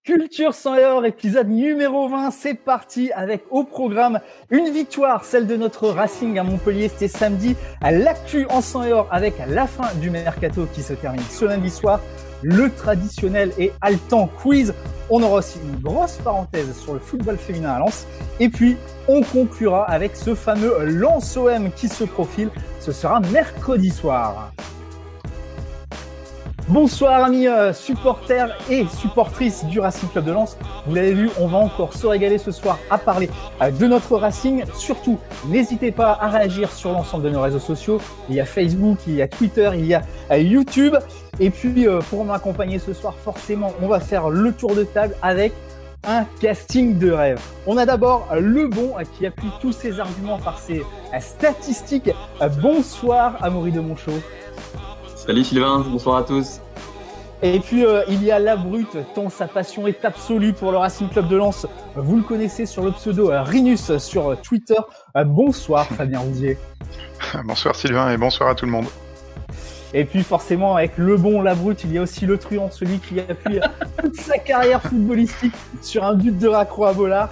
Culture sans et or, épisode numéro 20, c'est parti avec au programme une victoire, celle de notre Racing à Montpellier, c'était samedi, à l'actu en sang et or avec la fin du mercato qui se termine ce lundi soir, le traditionnel et haletant quiz. On aura aussi une grosse parenthèse sur le football féminin à Lens et puis on conclura avec ce fameux Lens OM qui se profile, ce sera mercredi soir. Bonsoir amis supporters et supportrices du Racing Club de Lens. Vous l'avez vu, on va encore se régaler ce soir à parler de notre Racing. Surtout, n'hésitez pas à réagir sur l'ensemble de nos réseaux sociaux. Il y a Facebook, il y a Twitter, il y a YouTube. Et puis, pour m'accompagner ce soir, forcément, on va faire le tour de table avec un casting de rêve. On a d'abord le bon qui appuie tous ses arguments par ses statistiques. Bonsoir Amaury de Monchaux. Salut Sylvain, bonsoir à tous. Et puis il y a la brute, tant sa passion est absolue pour le Racing Club de Lens. Vous le connaissez sur le pseudo Rinus sur Twitter. Bonsoir Fabien Roudier. Bonsoir Sylvain et bonsoir à tout le monde. Et puis forcément avec le bon, la brute, il y a aussi le truand, celui qui appuie toute sa carrière footballistique sur un but de raccro à Bollard.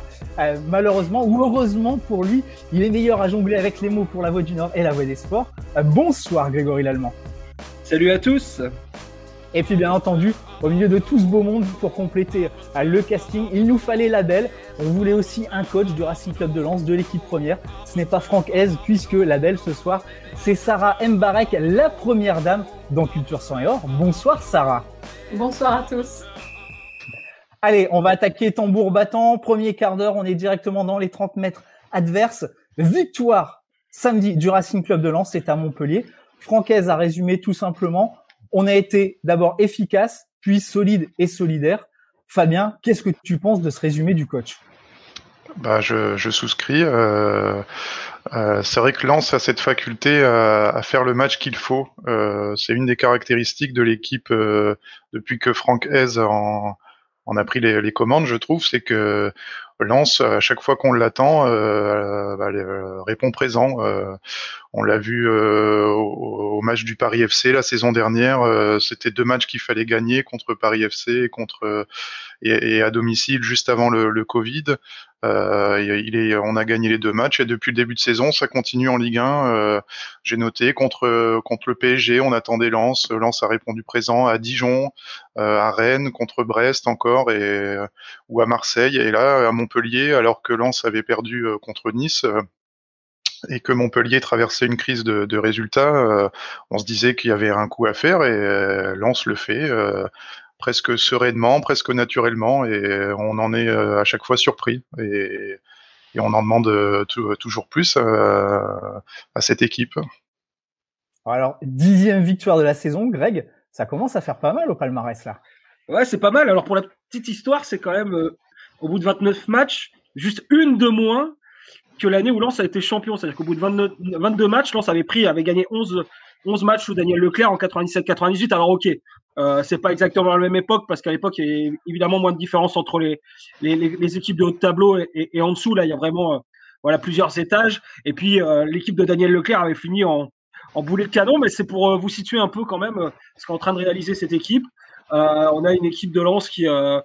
Malheureusement ou heureusement pour lui, il est meilleur à jongler avec les mots pour la Voix du Nord et la Voix des Sports. Bonsoir Grégory Lallemand. Salut à tous. Et puis bien entendu, au milieu de tout ce beau monde, pour compléter le casting, il nous fallait la belle. On voulait aussi un coach du Racing Club de Lens, de l'équipe première. Ce n'est pas Franck Hez, puisque la belle ce soir, c'est Sarah Mbarek, la première dame dans Culture Sang et Or. Bonsoir Sarah. Bonsoir à tous. Allez, on va attaquer tambour battant. Premier quart d'heure, on est directement dans les 30 mètres adverses. Victoire samedi du Racing Club de Lens, c'est à Montpellier. Franck Hez a résumé tout simplement. On a été d'abord efficace, puis solide et solidaire. Fabien, qu'est-ce que tu penses de ce résumé du coach ? Je souscris. C'est vrai que Lens a cette faculté à faire le match qu'il faut. C'est une des caractéristiques de l'équipe depuis que Franck Hez en a pris les commandes, je trouve, c'est que Lens, à chaque fois qu'on l'attend, répond présent. On l'a vu au match du Paris FC la saison dernière. C'était 2 matchs qu'il fallait gagner contre Paris FC et à domicile juste avant le Covid. On a gagné les 2 matchs et depuis le début de saison, ça continue en Ligue 1. J'ai noté contre le PSG, on attendait Lens. Lens a répondu présent à Dijon, à Rennes, contre Brest encore ou à Marseille. Et là, à Montpellier, alors que Lens avait perdu contre Nice. Et que Montpellier traversait une crise de résultats, on se disait qu'il y avait un coup à faire et Lens le fait presque sereinement, presque naturellement et on en est à chaque fois surpris et on en demande toujours plus à cette équipe. Alors, 10e victoire de la saison, Greg, ça commence à faire pas mal au palmarès là. Ouais, c'est pas mal. Alors pour la petite histoire, c'est quand même au bout de 29 matchs, juste une de moins que l'année où Lens a été champion. C'est-à-dire qu'au bout de 22 matchs, Lens avait gagné 11 matchs sous Daniel Leclerc en 97-98. Alors ok, c'est pas exactement la même époque parce qu'à l'époque, il y a évidemment moins de différence entre les équipes de haut de tableau et en dessous. Là, il y a vraiment plusieurs étages. Et puis l'équipe de Daniel Leclerc avait fini en boulet de canon, mais c'est pour vous situer un peu quand même ce qu'est en train de réaliser cette équipe. On a une équipe de Lens qui est un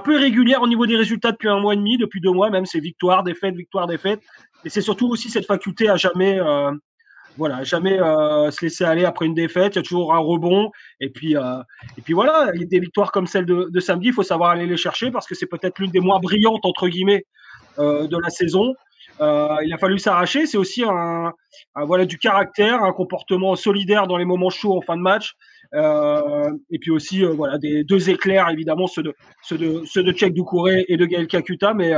peu irrégulière au niveau des résultats depuis 1 mois et demi, depuis 2 mois même, c'est victoire, défaite. Et c'est surtout aussi cette faculté à jamais se laisser aller après une défaite. Il y a toujours un rebond. Et puis voilà, il y a des victoires comme celle de samedi, il faut savoir aller les chercher parce que c'est peut-être l'une des moins brillantes entre guillemets de la saison. Il a fallu s'arracher. C'est aussi du caractère, un comportement solidaire dans les moments chauds en fin de match. Et puis aussi des 2 éclairs évidemment ceux de Tchèque Doucouré et de Gaël Kakuta, mais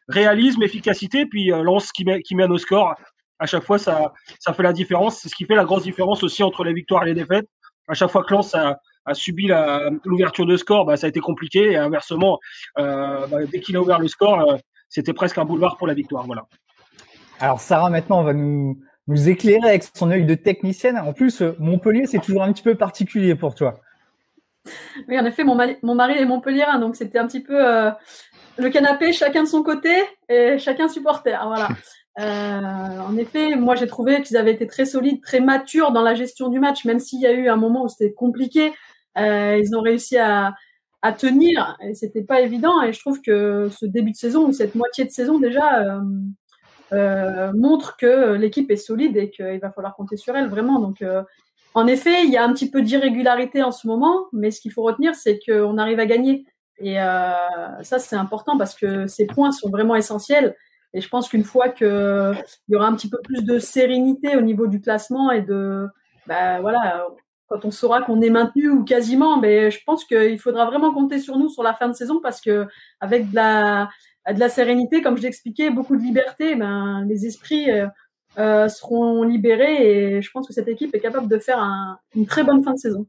réalisme, efficacité, puis Lens qui mène au score à chaque fois, ça fait la différence. C'est ce qui fait la grosse différence aussi entre les victoires et les défaites. À chaque fois que Lens a subi l'ouverture de score, ça a été compliqué, et inversement dès qu'il a ouvert le score, c'était presque un boulevard pour la victoire. Voilà. Alors Sarah, maintenant on va nous éclairer avec son œil de technicienne. En plus, Montpellier, c'est toujours un petit peu particulier pour toi. Oui, en effet, mon mari est montpelliérain, donc c'était un petit peu le canapé, chacun de son côté et chacun supporter. Voilà. En effet, moi j'ai trouvé qu'ils avaient été très solides, très matures dans la gestion du match, même s'il y a eu un moment où c'était compliqué. Ils ont réussi à à tenir. Et c'était pas évident. Et je trouve que ce début de saison ou cette moitié de saison déjà montre que l'équipe est solide et qu'il va falloir compter sur elle vraiment. Donc, en effet, il y a un petit peu d'irrégularité en ce moment, mais ce qu'il faut retenir, c'est qu'on arrive à gagner. Et ça, c'est important parce que ces points sont vraiment essentiels. Et je pense qu'une fois qu'il y aura un petit peu plus de sérénité au niveau du classement et voilà, quand on saura qu'on est maintenu ou quasiment, je pense qu'il faudra vraiment compter sur nous sur la fin de saison parce que avec de la sérénité, comme je l'expliquais, beaucoup de liberté, les esprits seront libérés et je pense que cette équipe est capable de faire une très bonne fin de saison.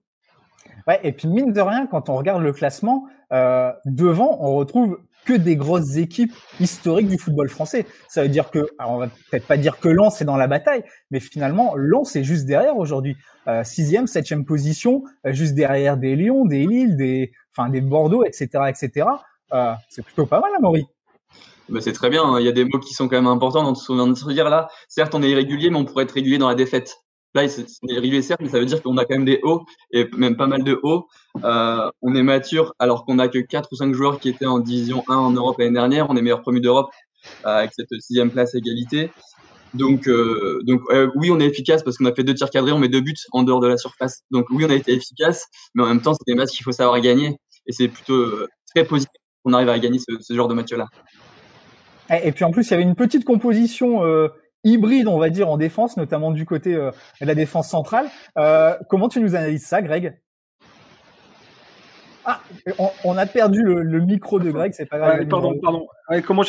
Ouais, et puis mine de rien, quand on regarde le classement, devant, on retrouve que des grosses équipes historiques du football français. Ça veut dire que, alors on va peut-être pas dire que Lens est dans la bataille, mais finalement, Lens est juste derrière aujourd'hui. 6e, 7e position, juste derrière des Lyon, des Lille, des Bordeaux, etc., etc. C'est plutôt pas mal, Amaury. C'est très bien. Il y a des mots qui sont quand même importants dans ce qu'on vient de se dire là. Certes, on est irrégulier, mais on pourrait être régulier dans la défaite. Là, c'est irrégulier, certes, mais ça veut dire qu'on a quand même des hauts et même pas mal de hauts. On est mature alors qu'on a que 4 ou 5 joueurs qui étaient en division 1 en Europe l'année dernière. On est meilleur promu d'Europe avec cette 6e place égalité. Donc oui, on est efficace parce qu'on a fait 2 tirs cadrés, on met 2 buts en dehors de la surface. Donc oui, on a été efficace, mais en même temps, c'est des matchs qu'il faut savoir gagner et c'est plutôt très positif qu'on arrive à gagner ce genre de match-là. Et puis en plus, il y avait une petite composition hybride, on va dire, en défense, notamment du côté de la défense centrale. Comment tu nous analyses ça, Greg ? Ah, on a perdu le micro de Greg, c'est pas grave. Ouais, pardon. Ouais, comment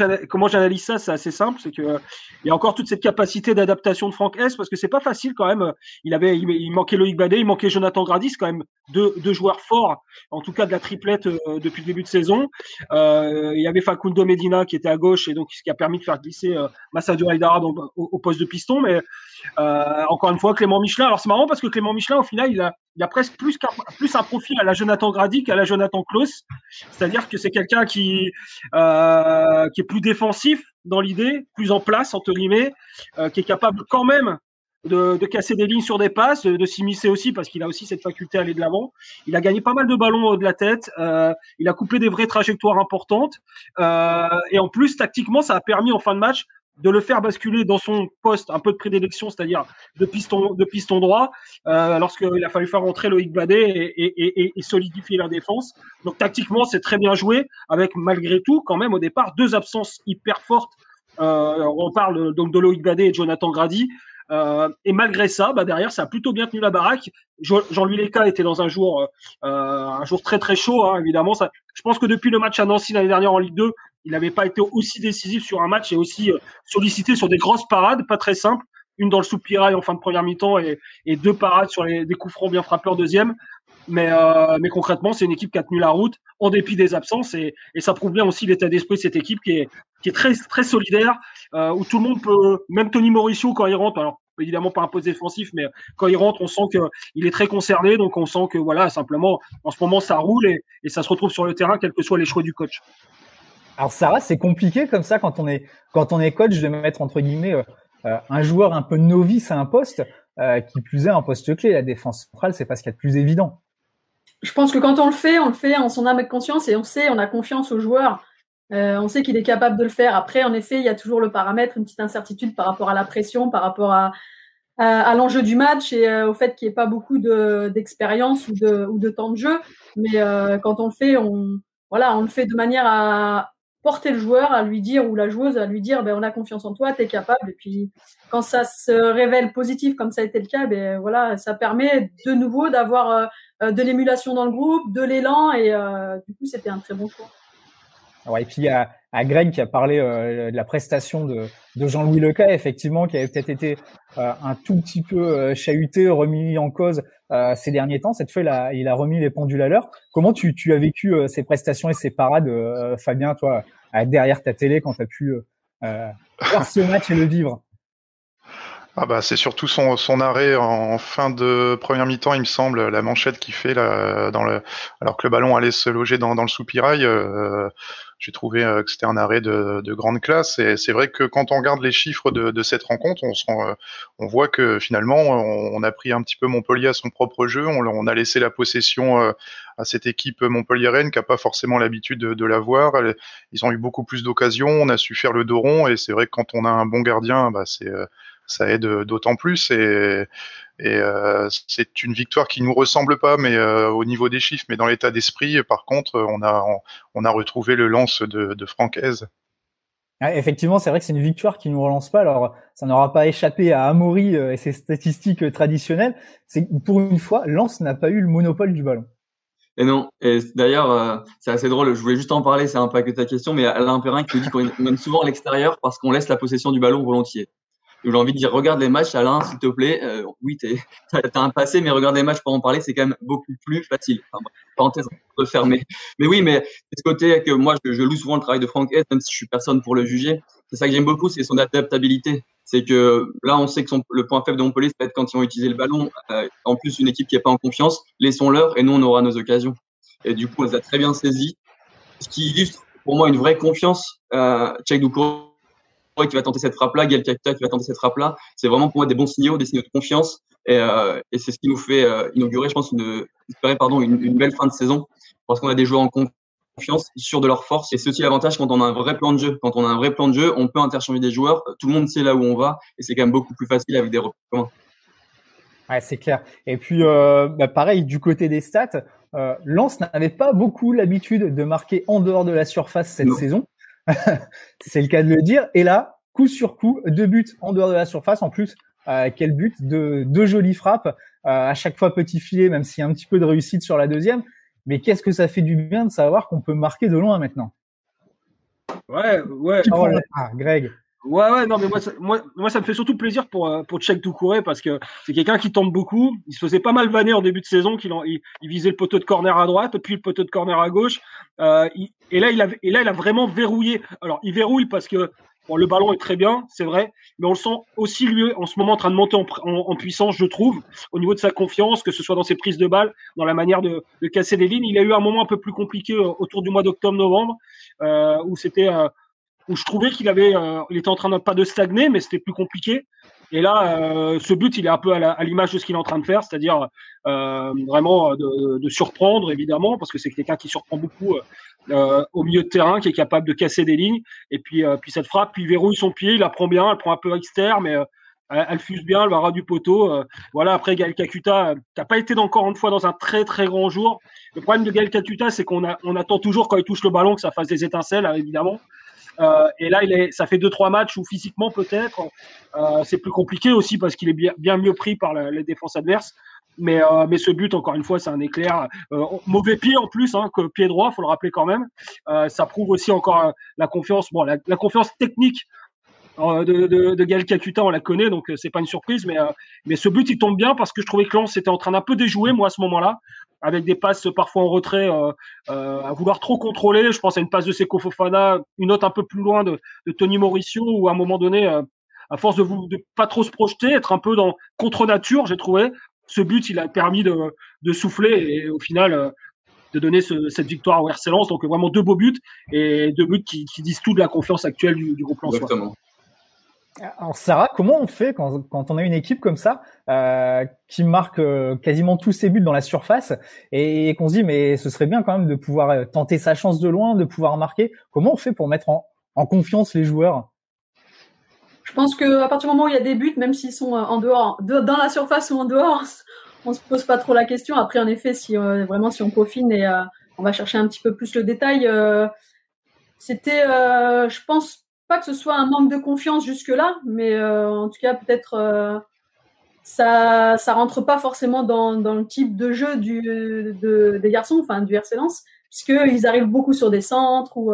j'analyse ça ? C'est assez simple, c'est que il y a encore toute cette capacité d'adaptation de Franck Hess parce que c'est pas facile quand même. Il manquait Loïc Badet, il manquait Jonathan Grady, c'est quand même deux joueurs forts, en tout cas de la triplette depuis le début de saison. Il y avait Facundo Medina qui était à gauche et donc ce qui a permis de faire glisser Massadio Haidara au poste de piston, mais encore une fois Clément Michelin. Alors c'est marrant parce que Clément Michelin au final il a presque plus un profil à la Jonathan Grady qu'à la Jonathan Klaus, c'est-à-dire que c'est quelqu'un qui est plus défensif dans l'idée, plus en place entre guillemets, qui est capable quand même de casser des lignes sur des passes, de s'immiscer aussi parce qu'il a aussi cette faculté à aller de l'avant. Il a gagné pas mal de ballons de la tête, il a coupé des vraies trajectoires importantes et en plus tactiquement ça a permis en fin de match de le faire basculer dans son poste un peu de prédilection, c'est-à-dire de piston droit, lorsqu'il a fallu faire rentrer Loïc Badet et solidifier la défense. Donc tactiquement, c'est très bien joué, avec malgré tout, quand même, au départ, 2 absences hyper fortes. On parle donc de Loïc Badet et de Jonathan Grady. Et malgré ça, derrière, ça a plutôt bien tenu la baraque. Jean-Louis Leca était dans un jour très très chaud, hein, évidemment. Je pense que depuis le match à Nancy l'année dernière en Ligue 2, il n'avait pas été aussi décisif sur un match et aussi sollicité sur des grosses parades, pas très simples. Une dans le soupirail en fin de première mi-temps et 2 parades sur des coups francs bien frappés en deuxième. Mais concrètement, c'est une équipe qui a tenu la route en dépit des absences et ça prouve bien aussi l'état d'esprit de cette équipe qui est très très solidaire, où tout le monde peut, même Tony Mauricio quand il rentre, alors évidemment pas un poste défensif, mais quand il rentre, on sent qu'il est très concerné, donc on sent que voilà, simplement en ce moment ça roule et ça se retrouve sur le terrain quels que soient les choix du coach. Alors Sarah, c'est compliqué comme ça quand on est coach de mettre entre guillemets un joueur un peu novice à un poste, qui plus est un poste clé. La défense centrale, c'est pas ce qu'il y a de plus évident. Je pense que quand on le fait en son âme et conscience et on a confiance au joueur. On sait qu'il est capable de le faire. Après, en effet, il y a toujours le paramètre, une petite incertitude par rapport à la pression, par rapport à l'enjeu du match et au fait qu'il n'y ait pas beaucoup d'expérience ou de temps de jeu. Mais quand on le fait, on le fait de manière à porter le joueur, à lui dire, ou la joueuse, à lui dire, on a confiance en toi, t'es capable. Et puis, quand ça se révèle positif, comme ça a été le cas, ça permet de nouveau d'avoir de l'émulation dans le groupe, de l'élan, et du coup, c'était un très bon choix. Ouais, et puis il y a Greg qui a parlé de la prestation de Jean-Louis Leca, effectivement, qui avait peut-être été un tout petit peu chahuté, remis en cause ces derniers temps. Cette fois, il a remis les pendules à l'heure. Comment tu as vécu ces prestations et ces parades, Fabien, toi, derrière ta télé, quand tu as pu voir ce match et le vivre? Ah bah c'est surtout son arrêt en fin de première mi-temps, il me semble, la manchette qu'il fait là alors que le ballon allait se loger dans le soupirail. J'ai trouvé que c'était un arrêt de grande classe, et c'est vrai que quand on regarde les chiffres de cette rencontre, on voit que finalement on a pris un petit peu Montpellier à son propre jeu, on a laissé la possession à cette équipe montpelliéraine qui a pas forcément l'habitude de l'avoir. Ils ont eu beaucoup plus d'occasions, on a su faire le dos rond, et c'est vrai que quand on a un bon gardien, bah ça aide d'autant plus, et c'est une victoire qui nous ressemble pas, mais au niveau des chiffres, mais dans l'état d'esprit, par contre, on a retrouvé le Lens de Francaise. Ouais, effectivement, c'est vrai que c'est une victoire qui nous relance pas. Alors, ça n'aura pas échappé à Amaury et ses statistiques traditionnelles. C'est que pour une fois, Lens n'a pas eu le monopole du ballon. Et non. Et d'ailleurs, c'est assez drôle. Je voulais juste en parler. C'est un peu que ta question, mais Alain Perrin qui nous dit qu'on mène souvent à l'extérieur parce qu'on laisse la possession du ballon volontiers. J'ai envie de dire, regarde les matchs, Alain, s'il te plaît. Oui, t'as un passé, mais regarde les matchs pour en parler, c'est quand même beaucoup plus facile. Enfin, parenthèse refermée. Mais oui, mais c'est ce côté que moi, je loue souvent le travail de Franck Hez, même si je suis personne pour le juger. C'est ça que j'aime beaucoup, c'est son adaptabilité. C'est que là, on sait que le point faible de Montpellier, c'est peut-être quand ils vont utiliser le ballon. En plus, une équipe qui n'est pas en confiance, laissons-leur et nous, on aura nos occasions. Et du coup, on les a très bien saisis. Ce qui illustre pour moi une vraie confiance. Cheikh Doucouré qui va tenter cette frappe-là, Gaël Kakuta qui va tenter cette frappe-là. C'est vraiment pour moi des bons signaux, des signaux de confiance. Et c'est ce qui nous fait inaugurer, je pense, une belle fin de saison. Parce qu'on a des joueurs en confiance, sûrs de leur force. Et c'est aussi l'avantage quand on a un vrai plan de jeu. Quand on a un vrai plan de jeu, on peut interchanger des joueurs. Tout le monde sait là où on va. Et c'est quand même beaucoup plus facile avec des repères communs. Ouais, c'est clair. Et puis, pareil, du côté des stats, Lens n'avait pas beaucoup l'habitude de marquer en dehors de la surface cette saison. C'est le cas de le dire. Et là, coup sur coup, 2 buts en dehors de la surface. En plus, quel but, deux jolies frappes. À chaque fois petit filet, même s'il y a un petit peu de réussite sur la deuxième. Mais qu'est-ce que ça fait du bien de savoir qu'on peut marquer de loin maintenant. Ouais. Greg. Ouais, non, mais moi, ça me fait surtout plaisir pour Cheikh Doucouré parce que c'est quelqu'un qui tente beaucoup. Il se faisait pas mal vanner en début de saison il visait le poteau de corner à droite, puis le poteau de corner à gauche. Et là, il a vraiment verrouillé. Alors, il verrouille parce que le ballon est très bien, c'est vrai, mais on le sent aussi lui en ce moment en train de monter en puissance, je trouve, au niveau de sa confiance, que ce soit dans ses prises de balles, dans la manière de casser des lignes. Il a eu un moment un peu plus compliqué autour du mois d'octobre-novembre, où je trouvais qu'il était en train pas de stagner, mais c'était plus compliqué. Et là, ce but, il est un peu à l'image de ce qu'il est en train de faire, c'est-à-dire vraiment de surprendre, évidemment, parce que c'est quelqu'un qui surprend beaucoup au milieu de terrain, qui est capable de casser des lignes. Et puis cette frappe, puis il verrouille son pied, il la prend bien, elle prend un peu externe, mais elle fuse bien, elle va ras du poteau. Voilà. Après, Gaël Kakuta, qui n'a pas été encore une fois dans un très très grand jour. Le problème de Gaël Kakuta, c'est qu'on attend toujours quand il touche le ballon que ça fasse des étincelles, évidemment. Et là, ça fait 2-3 matchs où physiquement peut-être c'est plus compliqué aussi parce qu'il est bien mieux pris par les défenses adverses. Mais ce but, encore une fois, c'est un éclair. Mauvais pied en plus, que pied droit, faut le rappeler quand même. Ça prouve aussi encore la confiance. Bon, la confiance technique de Gaël Kakuta, on la connaît, donc c'est pas une surprise. Mais ce but, il tombe bien parce que je trouvais que Lens était en train d'un peu déjouer, moi, à ce moment-là, avec des passes parfois en retrait, à vouloir trop contrôler. Je pense à une passe de Seko Fofana, une autre un peu plus loin de Tony Mauricio, où à un moment donné, à force de pas trop se projeter, être un peu dans contre-nature, j'ai trouvé. Ce but, il a permis de souffler et au final de donner cette victoire au RC Lens. Donc vraiment 2 beaux buts et 2 buts qui disent tout de la confiance actuelle du groupe lensois. Exactement. Alors Sarah, comment on fait quand on a une équipe comme ça qui marque quasiment tous ses buts dans la surface et qu'on se dit mais ce serait bien quand même de pouvoir tenter sa chance de loin, de pouvoir marquer. Comment on fait pour mettre en confiance les joueurs? Je pense que à partir du moment où il y a des buts, même s'ils sont en dehors, dans la surface ou en dehors, on se pose pas trop la question. Après, en effet, si on peaufine et on va chercher un petit peu plus le détail, je pense pas que ce soit un manque de confiance jusque-là, mais en tout cas peut-être ça rentre pas forcément dans le type de jeu des garçons, enfin du RC Lens, puisqu'ils arrivent beaucoup sur des centres ou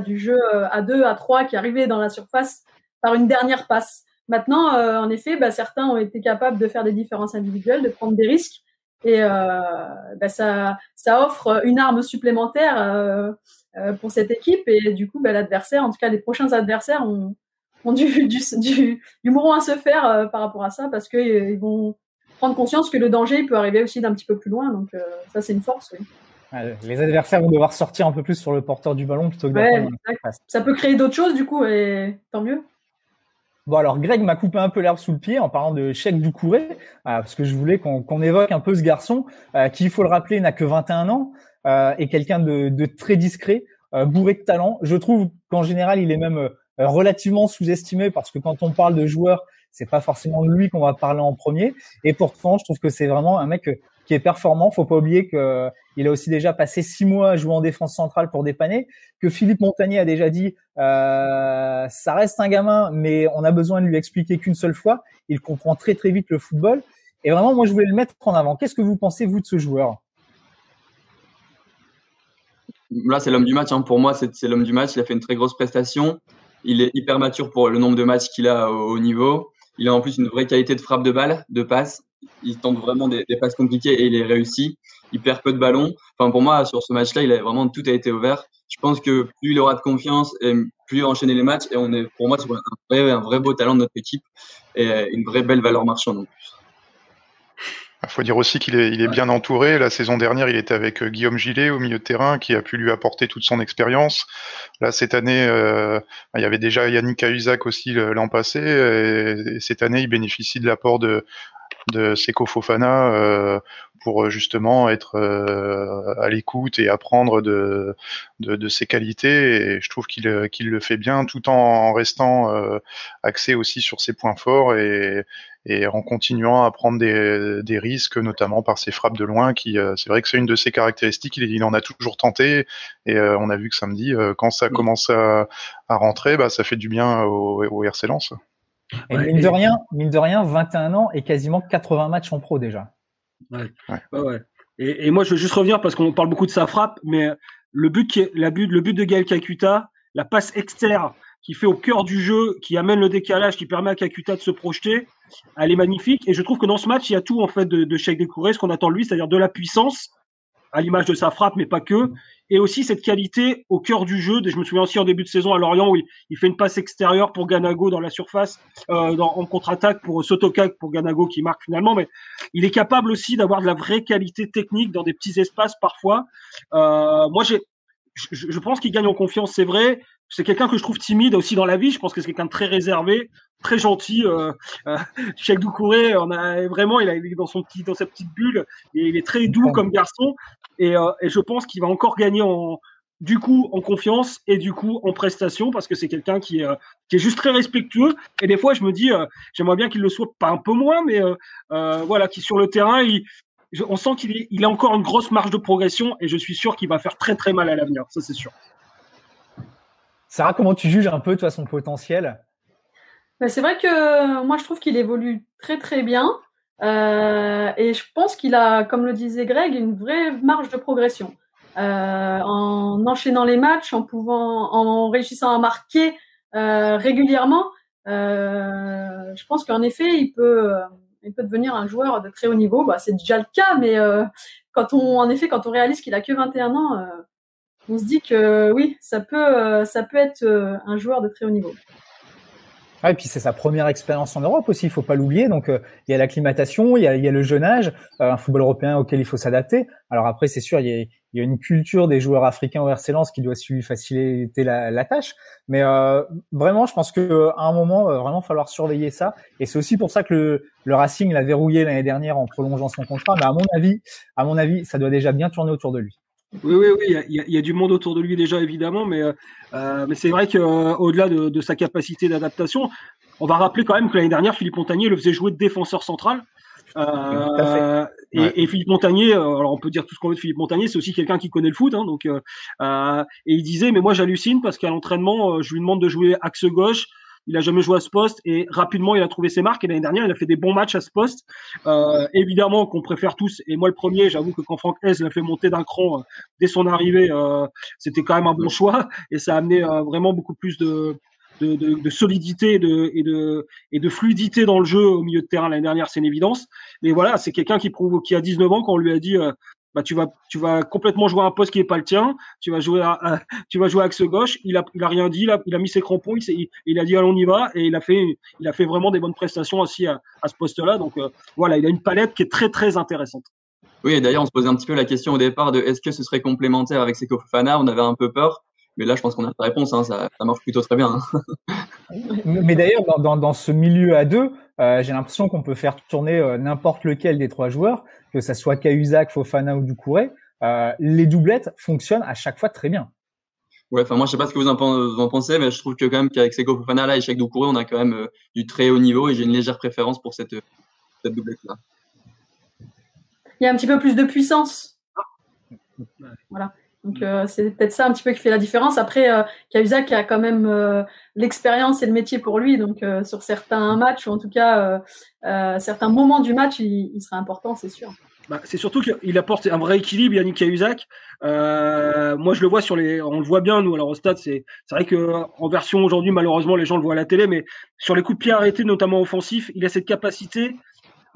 du jeu à 2, à 3 qui arrivait dans la surface par une dernière passe. Maintenant, en effet, certains ont été capables de faire des différences individuelles, de prendre des risques, et ça offre une arme supplémentaire pour cette équipe, et du coup l'adversaire, en tout cas les prochains adversaires, ont ont du mouron à se faire par rapport à ça, parce que ils vont prendre conscience que le danger il peut arriver aussi d'un petit peu plus loin. Donc ça, c'est une force, oui. Les adversaires vont devoir sortir un peu plus sur le porteur du ballon plutôt que d'attendre. Ça peut créer d'autres choses, du coup, et tant mieux. Bon, alors Greg m'a coupé un peu l'herbe sous le pied en parlant de Cheikh Doucouré, parce que je voulais qu'on évoque un peu ce garçon qui, il faut le rappeler, n'a que 21 ans, et quelqu'un de très discret, bourré de talent. Je trouve qu'en général, il est même relativement sous-estimé, parce que quand on parle de joueurs, c'est pas forcément de lui qu'on va parler en premier. Et pourtant, je trouve que c'est vraiment un mec qui est performant. Faut pas oublier que il a aussi déjà passé 6 mois à jouer en défense centrale pour dépanner, que Philippe Montagnier a déjà dit ça reste un gamin, mais on a besoin de lui expliquer qu'une seule fois. Il comprend très très vite le football. Et vraiment, moi, je voulais le mettre en avant. Qu'est-ce que vous pensez, vous, de ce joueur? Là, c'est l'homme du match. Pour moi, c'est l'homme du match. Il a fait une très grosse prestation. Il est hyper mature pour le nombre de matchs qu'il a au haut niveau. Il a en plus une vraie qualité de frappe de balle, de passe. Il tente vraiment des passes compliquées et il les réussit. Il perd peu de ballons. Pour moi, sur ce match-là, tout a été ouvert. Je pense que plus il aura de confiance et plus il va enchaîner les matchs. Et on est, pour moi, sur un vrai beau talent de notre équipe et une vraie belle valeur marchande en plus. Il faut dire aussi qu'il est bien entouré. La saison dernière, il était avec Guillaume Gillet au milieu de terrain, qui a pu lui apporter toute son expérience. Là, cette année, il y avait déjà Yannick Cahuzac aussi l'an passé. Et cette année, il bénéficie de l'apport de Seko Fofana pour justement être à l'écoute et apprendre de ses qualités. Et je trouve qu'il le fait bien, tout en restant axé aussi sur ses points forts et en continuant à prendre des risques, notamment par ses frappes de loin, qui c'est vrai que c'est une de ses caractéristiques. Il en a toujours tenté, et on a vu que samedi, quand ça commence à rentrer, ça fait du bien au RC Lens. Et mine de rien, 21 ans et quasiment 80 matchs en pro déjà. Ouais. Et moi, je veux juste revenir parce qu'on parle beaucoup de sa frappe, mais le but de Gaël Kakuta, la passe externe qui fait au cœur du jeu, qui amène le décalage, qui permet à Kakuta de se projeter, elle est magnifique. Et je trouve que dans ce match, il y a tout en fait de Cheikh Doucouré, ce qu'on attend de lui, c'est-à-dire de la puissance, à l'image de sa frappe, mais pas que, et aussi cette qualité au cœur du jeu. Je me souviens aussi en début de saison à Lorient où il fait une passe extérieure pour Ganago dans la surface, en contre-attaque pour Sotoka, pour Ganago qui marque finalement, mais il est capable aussi d'avoir de la vraie qualité technique dans des petits espaces parfois. Moi, je pense qu'il gagne en confiance, c'est vrai. C'est quelqu'un que je trouve timide aussi dans la vie. Je pense que c'est quelqu'un de très réservé, très gentil. Cheikh Doucouré, il est dans sa petite bulle et il est très doux comme garçon. Et je pense qu'il va encore gagner en confiance et du coup en prestation, parce que c'est quelqu'un qui est juste très respectueux. Et des fois, je me dis, j'aimerais bien qu'il le soit pas un peu moins, mais qui sur le terrain, on sent qu'il a encore une grosse marge de progression, et je suis sûr qu'il va faire très très mal à l'avenir. Ça, c'est sûr. Sarah, comment tu juges un peu, toi, son potentiel? C'est vrai que moi, je trouve qu'il évolue très très bien. Et je pense qu'il a, comme le disait Greg, une vraie marge de progression. En enchaînant les matchs, en réussissant à marquer régulièrement, je pense qu'en effet, il peut devenir un joueur de très haut niveau. C'est déjà le cas, mais quand on réalise qu'il a que 21 ans, on se dit que oui, ça peut être un joueur de très haut niveau. Et puis c'est sa première expérience en Europe aussi, il faut pas l'oublier. Donc il y a l'acclimatation, il y a le jeune âge, un football européen auquel il faut s'adapter. Alors après, c'est sûr, il y a une culture des joueurs africains au RC Lens qui doit lui faciliter la tâche. Mais vraiment, je pense que à un moment, vraiment falloir surveiller ça. Et c'est aussi pour ça que le Racing l'a verrouillé l'année dernière en prolongeant son contrat. Mais à mon avis, ça doit déjà bien tourner autour de lui. Oui, il y a du monde autour de lui déjà, évidemment, mais c'est vrai qu'au-delà de sa capacité d'adaptation, on va rappeler quand même que l'année dernière, Philippe Montagnier le faisait jouer de défenseur central. Et Philippe Montagnier, alors on peut dire tout ce qu'on veut de Philippe Montagnier, c'est aussi quelqu'un qui connaît le foot, et il disait, mais moi j'hallucine parce qu'à l'entraînement, je lui demande de jouer axe gauche. Il a jamais joué à ce poste et rapidement il a trouvé ses marques, et l'année dernière il a fait des bons matchs à ce poste. Évidemment qu'on préfère tous, et moi le premier, j'avoue que quand Franck Hez l'a fait monter d'un cran dès son arrivée, c'était quand même un bon choix, et ça a amené vraiment beaucoup plus de solidité et de fluidité dans le jeu au milieu de terrain l'année dernière, c'est une évidence. Mais voilà, c'est quelqu'un qui a 19 ans, quand on lui a dit bah tu vas complètement jouer à un poste qui est pas le tien. Tu vas jouer axe gauche. Il a rien dit. Il a mis ses crampons. Il a dit allons on y va et il a fait vraiment des bonnes prestations aussi à ce poste-là. Donc voilà, il a une palette qui est très très intéressante. Oui, et d'ailleurs, on se posait un petit peu la question au départ de est-ce que ce serait complémentaire avec Seko Fofana? On avait un peu peur, mais là, je pense qu'on a la réponse. Hein, ça marche plutôt très bien. Hein. Mais d'ailleurs, dans ce milieu à deux, j'ai l'impression qu'on peut faire tourner n'importe lequel des trois joueurs, que ça soit Cahuzac, Fofana ou Doucouré. Les doublettes fonctionnent à chaque fois très bien. Ouais, enfin moi je sais pas ce que vous en pensez, mais je trouve que quand même qu'avec Seko Fofana là et Cheikh Doucouré, on a quand même du très haut niveau et j'ai une légère préférence pour cette doublette là. Il y a un petit peu plus de puissance. Voilà. Donc c'est peut-être ça un petit peu qui fait la différence. Après, Cahuzac a quand même l'expérience et le métier pour lui, donc sur certains matchs ou en tout cas certains moments du match, il sera important, c'est sûr. Bah, c'est surtout qu'il apporte un vrai équilibre, Yannick Cahuzac. Moi, je le vois on le voit bien, nous, alors au stade, c'est vrai que en version aujourd'hui, malheureusement, les gens le voient à la télé, mais sur les coups de pied arrêtés, notamment offensifs, il a cette capacité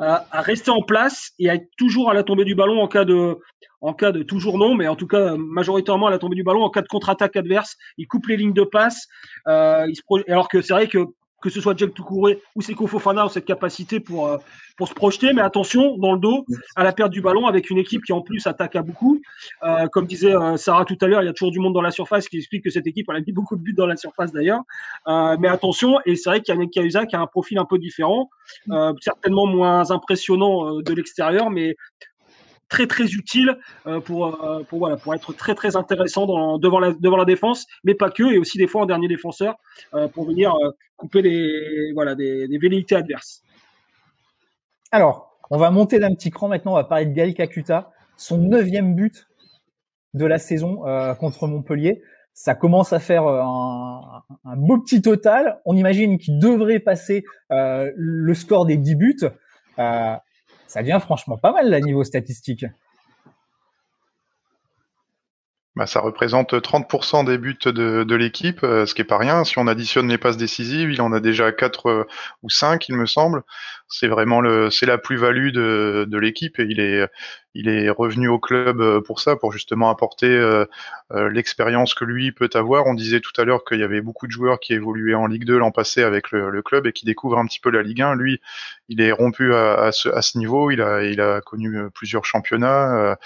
à rester en place et à être toujours à la tombée du ballon en cas de toujours non, mais en tout cas majoritairement à la tombée du ballon en cas de contre-attaque adverse. Il coupe les lignes de passe. Alors que c'est vrai que ce soit Cheikh Doucouré ou Seko Fofana ont cette capacité pour se projeter, mais attention dans le dos à la perte du ballon avec une équipe qui en plus attaque à beaucoup. Comme disait Sarah tout à l'heure, il y a toujours du monde dans la surface, qui explique que cette équipe elle a mis beaucoup de buts dans la surface d'ailleurs. Mais attention, et c'est vrai qu'il y a Yannick Cahuzac qui a un profil un peu différent, certainement moins impressionnant de l'extérieur, mais très très utile pour être très très intéressant devant la défense, mais pas que, et aussi des fois en dernier défenseur pour venir couper des velléités adverses. Alors, on va monter d'un petit cran maintenant, on va parler de Gaël Kakuta, son 9e but de la saison contre Montpellier. Ça commence à faire un beau petit total. On imagine qu'il devrait passer le score des 10 buts. Ça devient franchement pas mal là niveau statistique. Bah, ça représente 30% des buts de l'équipe, ce qui est pas rien. Si on additionne les passes décisives, il en a déjà 4 ou 5, il me semble. C'est vraiment c'est la plus-value de l'équipe et il est revenu au club pour ça, pour justement apporter l'expérience que lui peut avoir. On disait tout à l'heure qu'il y avait beaucoup de joueurs qui évoluaient en Ligue 2 l'an passé avec le club et qui découvrent un petit peu la Ligue 1. Lui, il est rompu à ce niveau. Il a connu plusieurs championnats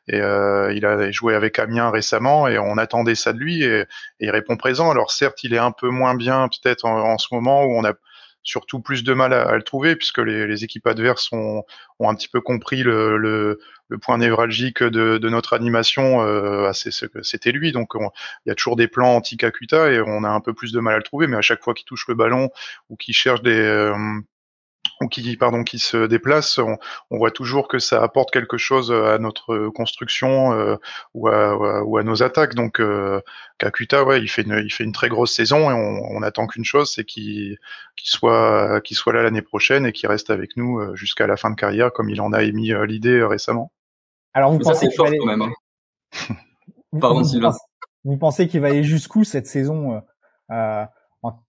et il a joué avec Amiens récemment et on attendait ça de lui et il répond présent. Alors certes, il est un peu moins bien peut-être en ce moment où on a surtout plus de mal à le trouver puisque les équipes adverses ont un petit peu compris le point névralgique de notre animation, c'était lui. Donc il y a toujours des plans anti-Kakuta et on a un peu plus de mal à le trouver, mais à chaque fois qu'il touche le ballon ou qu'il cherche qui se déplace, on voit toujours que ça apporte quelque chose à notre construction ou à nos attaques. Donc Kakuta, ouais, il fait une très grosse saison et on attend qu'une chose, c'est qu'il soit là l'année prochaine et qu'il reste avec nous jusqu'à la fin de carrière, comme il en a émis l'idée récemment. Alors vous pensez qu'il va aller... quand même. Hein. Pardon, Sylvain. Vous pensez qu'il va aller jusqu'où cette saison en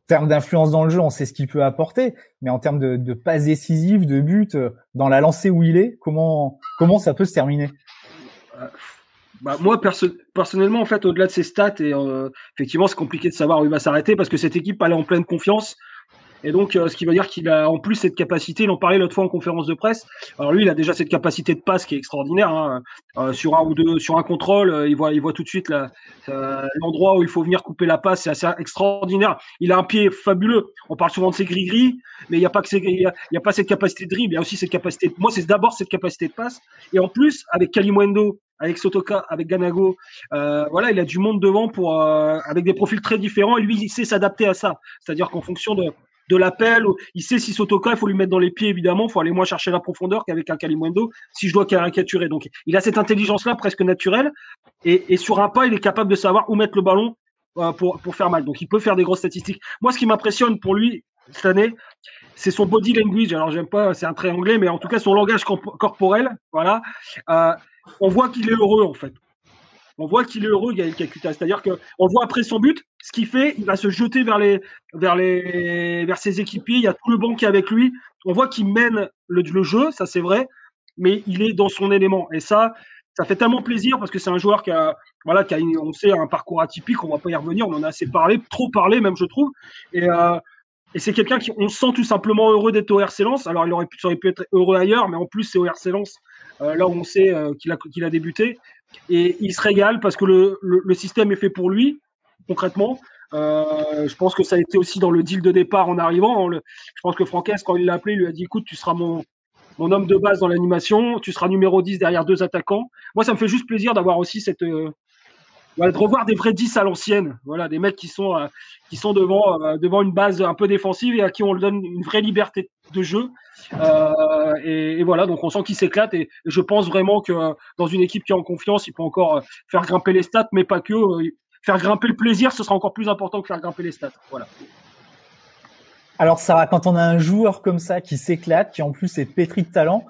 termes d'influence dans le jeu, on sait ce qu'il peut apporter, mais en termes de passes décisives, de buts, dans la lancée où il est, comment ça peut se terminer? Moi, personnellement, en fait, au-delà de ses stats, et effectivement, c'est compliqué de savoir où il va s'arrêter parce que cette équipe elle est en pleine confiance. Et donc, ce qui veut dire qu'il a en plus cette capacité, il en parlait l'autre fois en conférence de presse. Alors lui, il a déjà cette capacité de passe qui est extraordinaire. Hein. Sur un contrôle, il voit tout de suite l'endroit où il faut venir couper la passe. C'est assez extraordinaire. Il a un pied fabuleux. On parle souvent de ses gris-gris, mais il n'y a pas cette capacité de dribble. Il y a aussi cette capacité. Moi, c'est d'abord cette capacité de passe. Et en plus, avec Kalimundo, avec Sotoka, avec Ganago, il a du monde devant avec des profils très différents. Et lui, il sait s'adapter à ça. C'est-à-dire qu'en fonction de l'appel, il sait si Sotoka, il faut lui mettre dans les pieds, évidemment, il faut aller moins chercher la profondeur qu'avec un Kalimundo, si je dois caricaturer. Donc, il a cette intelligence-là presque naturelle, et sur un pas, il est capable de savoir où mettre le ballon pour faire mal. Donc, il peut faire des grosses statistiques. Moi, ce qui m'impressionne pour lui, cette année, c'est son body language. Alors, j'aime pas, c'est un trait anglais, mais en tout cas, son langage corporel, voilà. On voit qu'il est heureux, en fait. On voit qu'il est heureux, Gaël Kakuta. C'est-à-dire qu'on voit après son but, ce qu'il fait, il va se jeter vers ses équipiers. Il y a tout le banc qui est avec lui. On voit qu'il mène le jeu, ça c'est vrai, mais il est dans son élément. Et ça, ça fait tellement plaisir parce que c'est un joueur qui a, on sait, un parcours atypique. On va pas y revenir. On en a assez parlé, trop parlé même, je trouve. Et c'est quelqu'un qui, on sent tout simplement heureux d'être au RC Lens. Alors, ça aurait pu être heureux ailleurs, mais en plus, c'est au RC Lens, là où on sait qu'il a débuté. Et il se régale parce que le système est fait pour lui, concrètement. Je pense que ça a été aussi dans le deal de départ en arrivant. Je pense que Franquès, quand il l'a appelé, il lui a dit, écoute, tu seras mon homme de base dans l'animation, tu seras numéro 10 derrière 2 attaquants. Moi, ça me fait juste plaisir d'avoir aussi de revoir des vrais 10 à l'ancienne. Voilà, des mecs qui sont devant une base un peu défensive et à qui on donne une vraie liberté de jeu. Et voilà, donc on sent qu'il s'éclate et je pense vraiment que dans une équipe qui est en confiance, il peut encore faire grimper les stats, mais pas que. Faire grimper le plaisir, ce sera encore plus important que faire grimper les stats. Voilà. Alors Sarah, quand on a un joueur comme ça qui s'éclate, qui en plus est pétri de talent,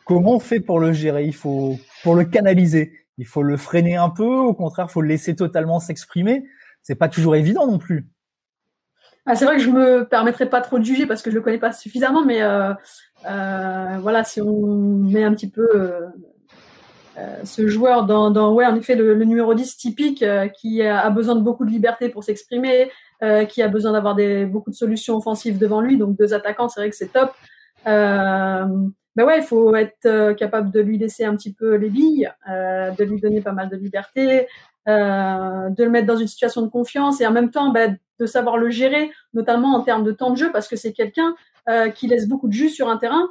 comment on fait pour le gérer? Pour le canaliser, il faut le freiner un peu, au contraire, il faut le laisser totalement s'exprimer. C'est pas toujours évident non plus. C'est vrai que je me permettrai pas trop de juger parce que je le connais pas suffisamment, mais voilà, si on met un petit peu ce joueur dans en effet le numéro 10 typique qui a besoin de beaucoup de liberté pour s'exprimer, qui a besoin d'avoir beaucoup de solutions offensives devant lui, donc 2 attaquants, c'est vrai que c'est top. Mais ouais, il faut être capable de lui laisser un petit peu les billes, de lui donner pas mal de liberté, de le mettre dans une situation de confiance et en même temps de savoir le gérer, notamment en termes de temps de jeu, parce que c'est quelqu'un qui laisse beaucoup de jus sur un terrain.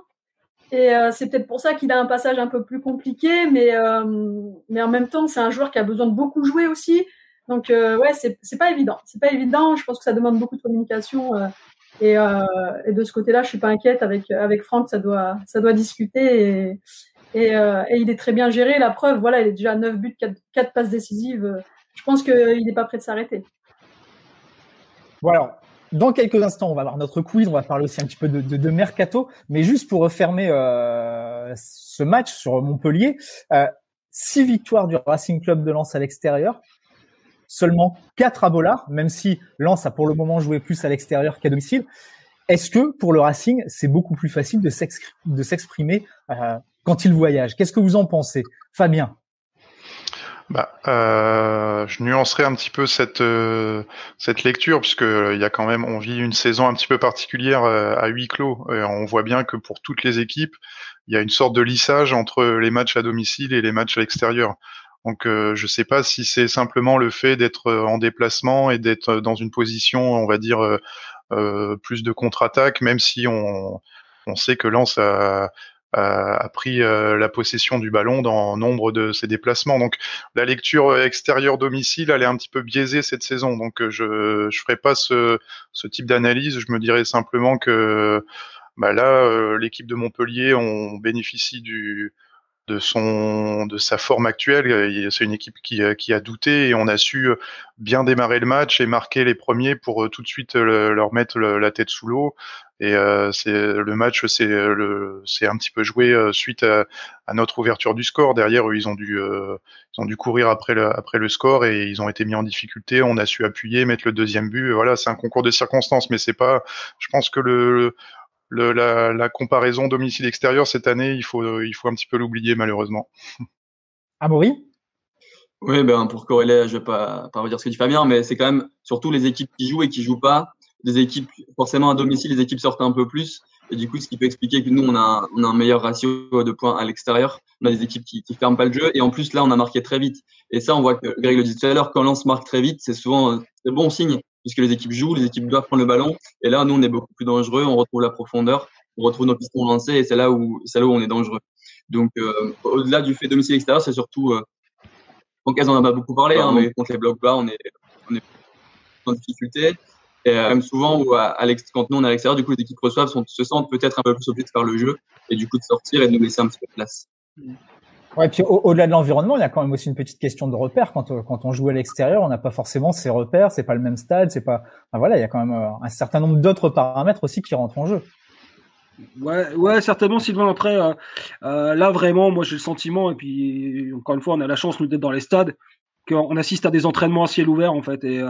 Et c'est peut-être pour ça qu'il a un passage un peu plus compliqué, mais en même temps, c'est un joueur qui a besoin de beaucoup jouer aussi. Donc ouais, c'est pas évident. C'est pas évident. Je pense que ça demande beaucoup de communication. Et de ce côté-là, je suis pas inquiète. Avec Franck, ça doit discuter. Et il est très bien géré. La preuve, voilà, il est déjà à 9 buts, 4 passes décisives. Je pense qu'il n'est pas prêt de s'arrêter. Voilà. Dans quelques instants, on va avoir notre quiz, on va parler aussi un petit peu de mercato, mais juste pour refermer ce match sur Montpellier, 6 victoires du Racing Club de Lens à l'extérieur, seulement 4 à Bollard, même si Lens a pour le moment joué plus à l'extérieur qu'à domicile. Est-ce que pour le Racing, c'est beaucoup plus facile de s'exprimer quand il voyage? Qu'est-ce que vous en pensez, Fabien? Je nuancerai un petit peu cette lecture puisque il y a quand même, on vit une saison un petit peu particulière à huis clos. On voit bien que pour toutes les équipes, il y a une sorte de lissage entre les matchs à domicile et les matchs à l'extérieur. Donc je sais pas si c'est simplement le fait d'être en déplacement et d'être dans une position, on va dire, plus de contre-attaque, même si on sait que Lens a pris la possession du ballon dans nombre de ses déplacements. Donc la lecture extérieur-domicile, elle est un petit peu biaisée cette saison. Donc je ferai pas ce type d'analyse. Je me dirais simplement que là, l'équipe de Montpellier, on bénéficie de sa forme actuelle. C'est une équipe qui a douté et on a su bien démarrer le match et marquer les premiers pour tout de suite leur mettre la tête sous l'eau. Et le match c'est un petit peu joué suite à notre ouverture du score. Derrière, eux, ils ont dû courir après le score et ils ont été mis en difficulté. On a su appuyer, mettre le deuxième but. Voilà, c'est un concours de circonstances, mais c'est pas. Je pense que la comparaison domicile-extérieur cette année, il faut un petit peu l'oublier malheureusement. Amaury ? Oui, pour corréler, je vais pas redire ce que dit Fabien, mais c'est quand même surtout les équipes qui jouent et qui jouent pas. Des équipes, forcément à domicile, les équipes sortent un peu plus. Et du coup, ce qui peut expliquer que nous, on a un meilleur ratio de points à l'extérieur. On a des équipes qui ferment pas le jeu. Et en plus, là, on a marqué très vite. Et ça, on voit que Greg le dit tout à l'heure, quand Lens marque très vite, c'est souvent bon signe, puisque les équipes jouent, les équipes doivent prendre le ballon. Et là, nous, on est beaucoup plus dangereux. On retrouve la profondeur, on retrouve nos pistons lancés, et c'est là où on est dangereux. Donc, au-delà du fait domicile-extérieur, c'est surtout, en cas, on en a beaucoup parlé, mais contre les blocs bas, on est en difficulté. Et même souvent, quand nous on est à l'extérieur, du coup les équipes reçoivent, se sentent peut-être un peu plus obligées de faire le jeu et du coup de sortir et de nous laisser un petit peu de place. Ouais, puis au-delà de l'environnement, il y a quand même aussi une petite question de repères. Quand on joue à l'extérieur, on n'a pas forcément ces repères, c'est pas le même stade, c'est pas. Enfin, voilà, il y a quand même un certain nombre d'autres paramètres aussi qui rentrent en jeu. Ouais, certainement, Sylvain. Après, là vraiment, moi j'ai le sentiment, et puis encore une fois, on a la chance nous d'être dans les stades, qu'on assiste à des entraînements à ciel ouvert en fait, et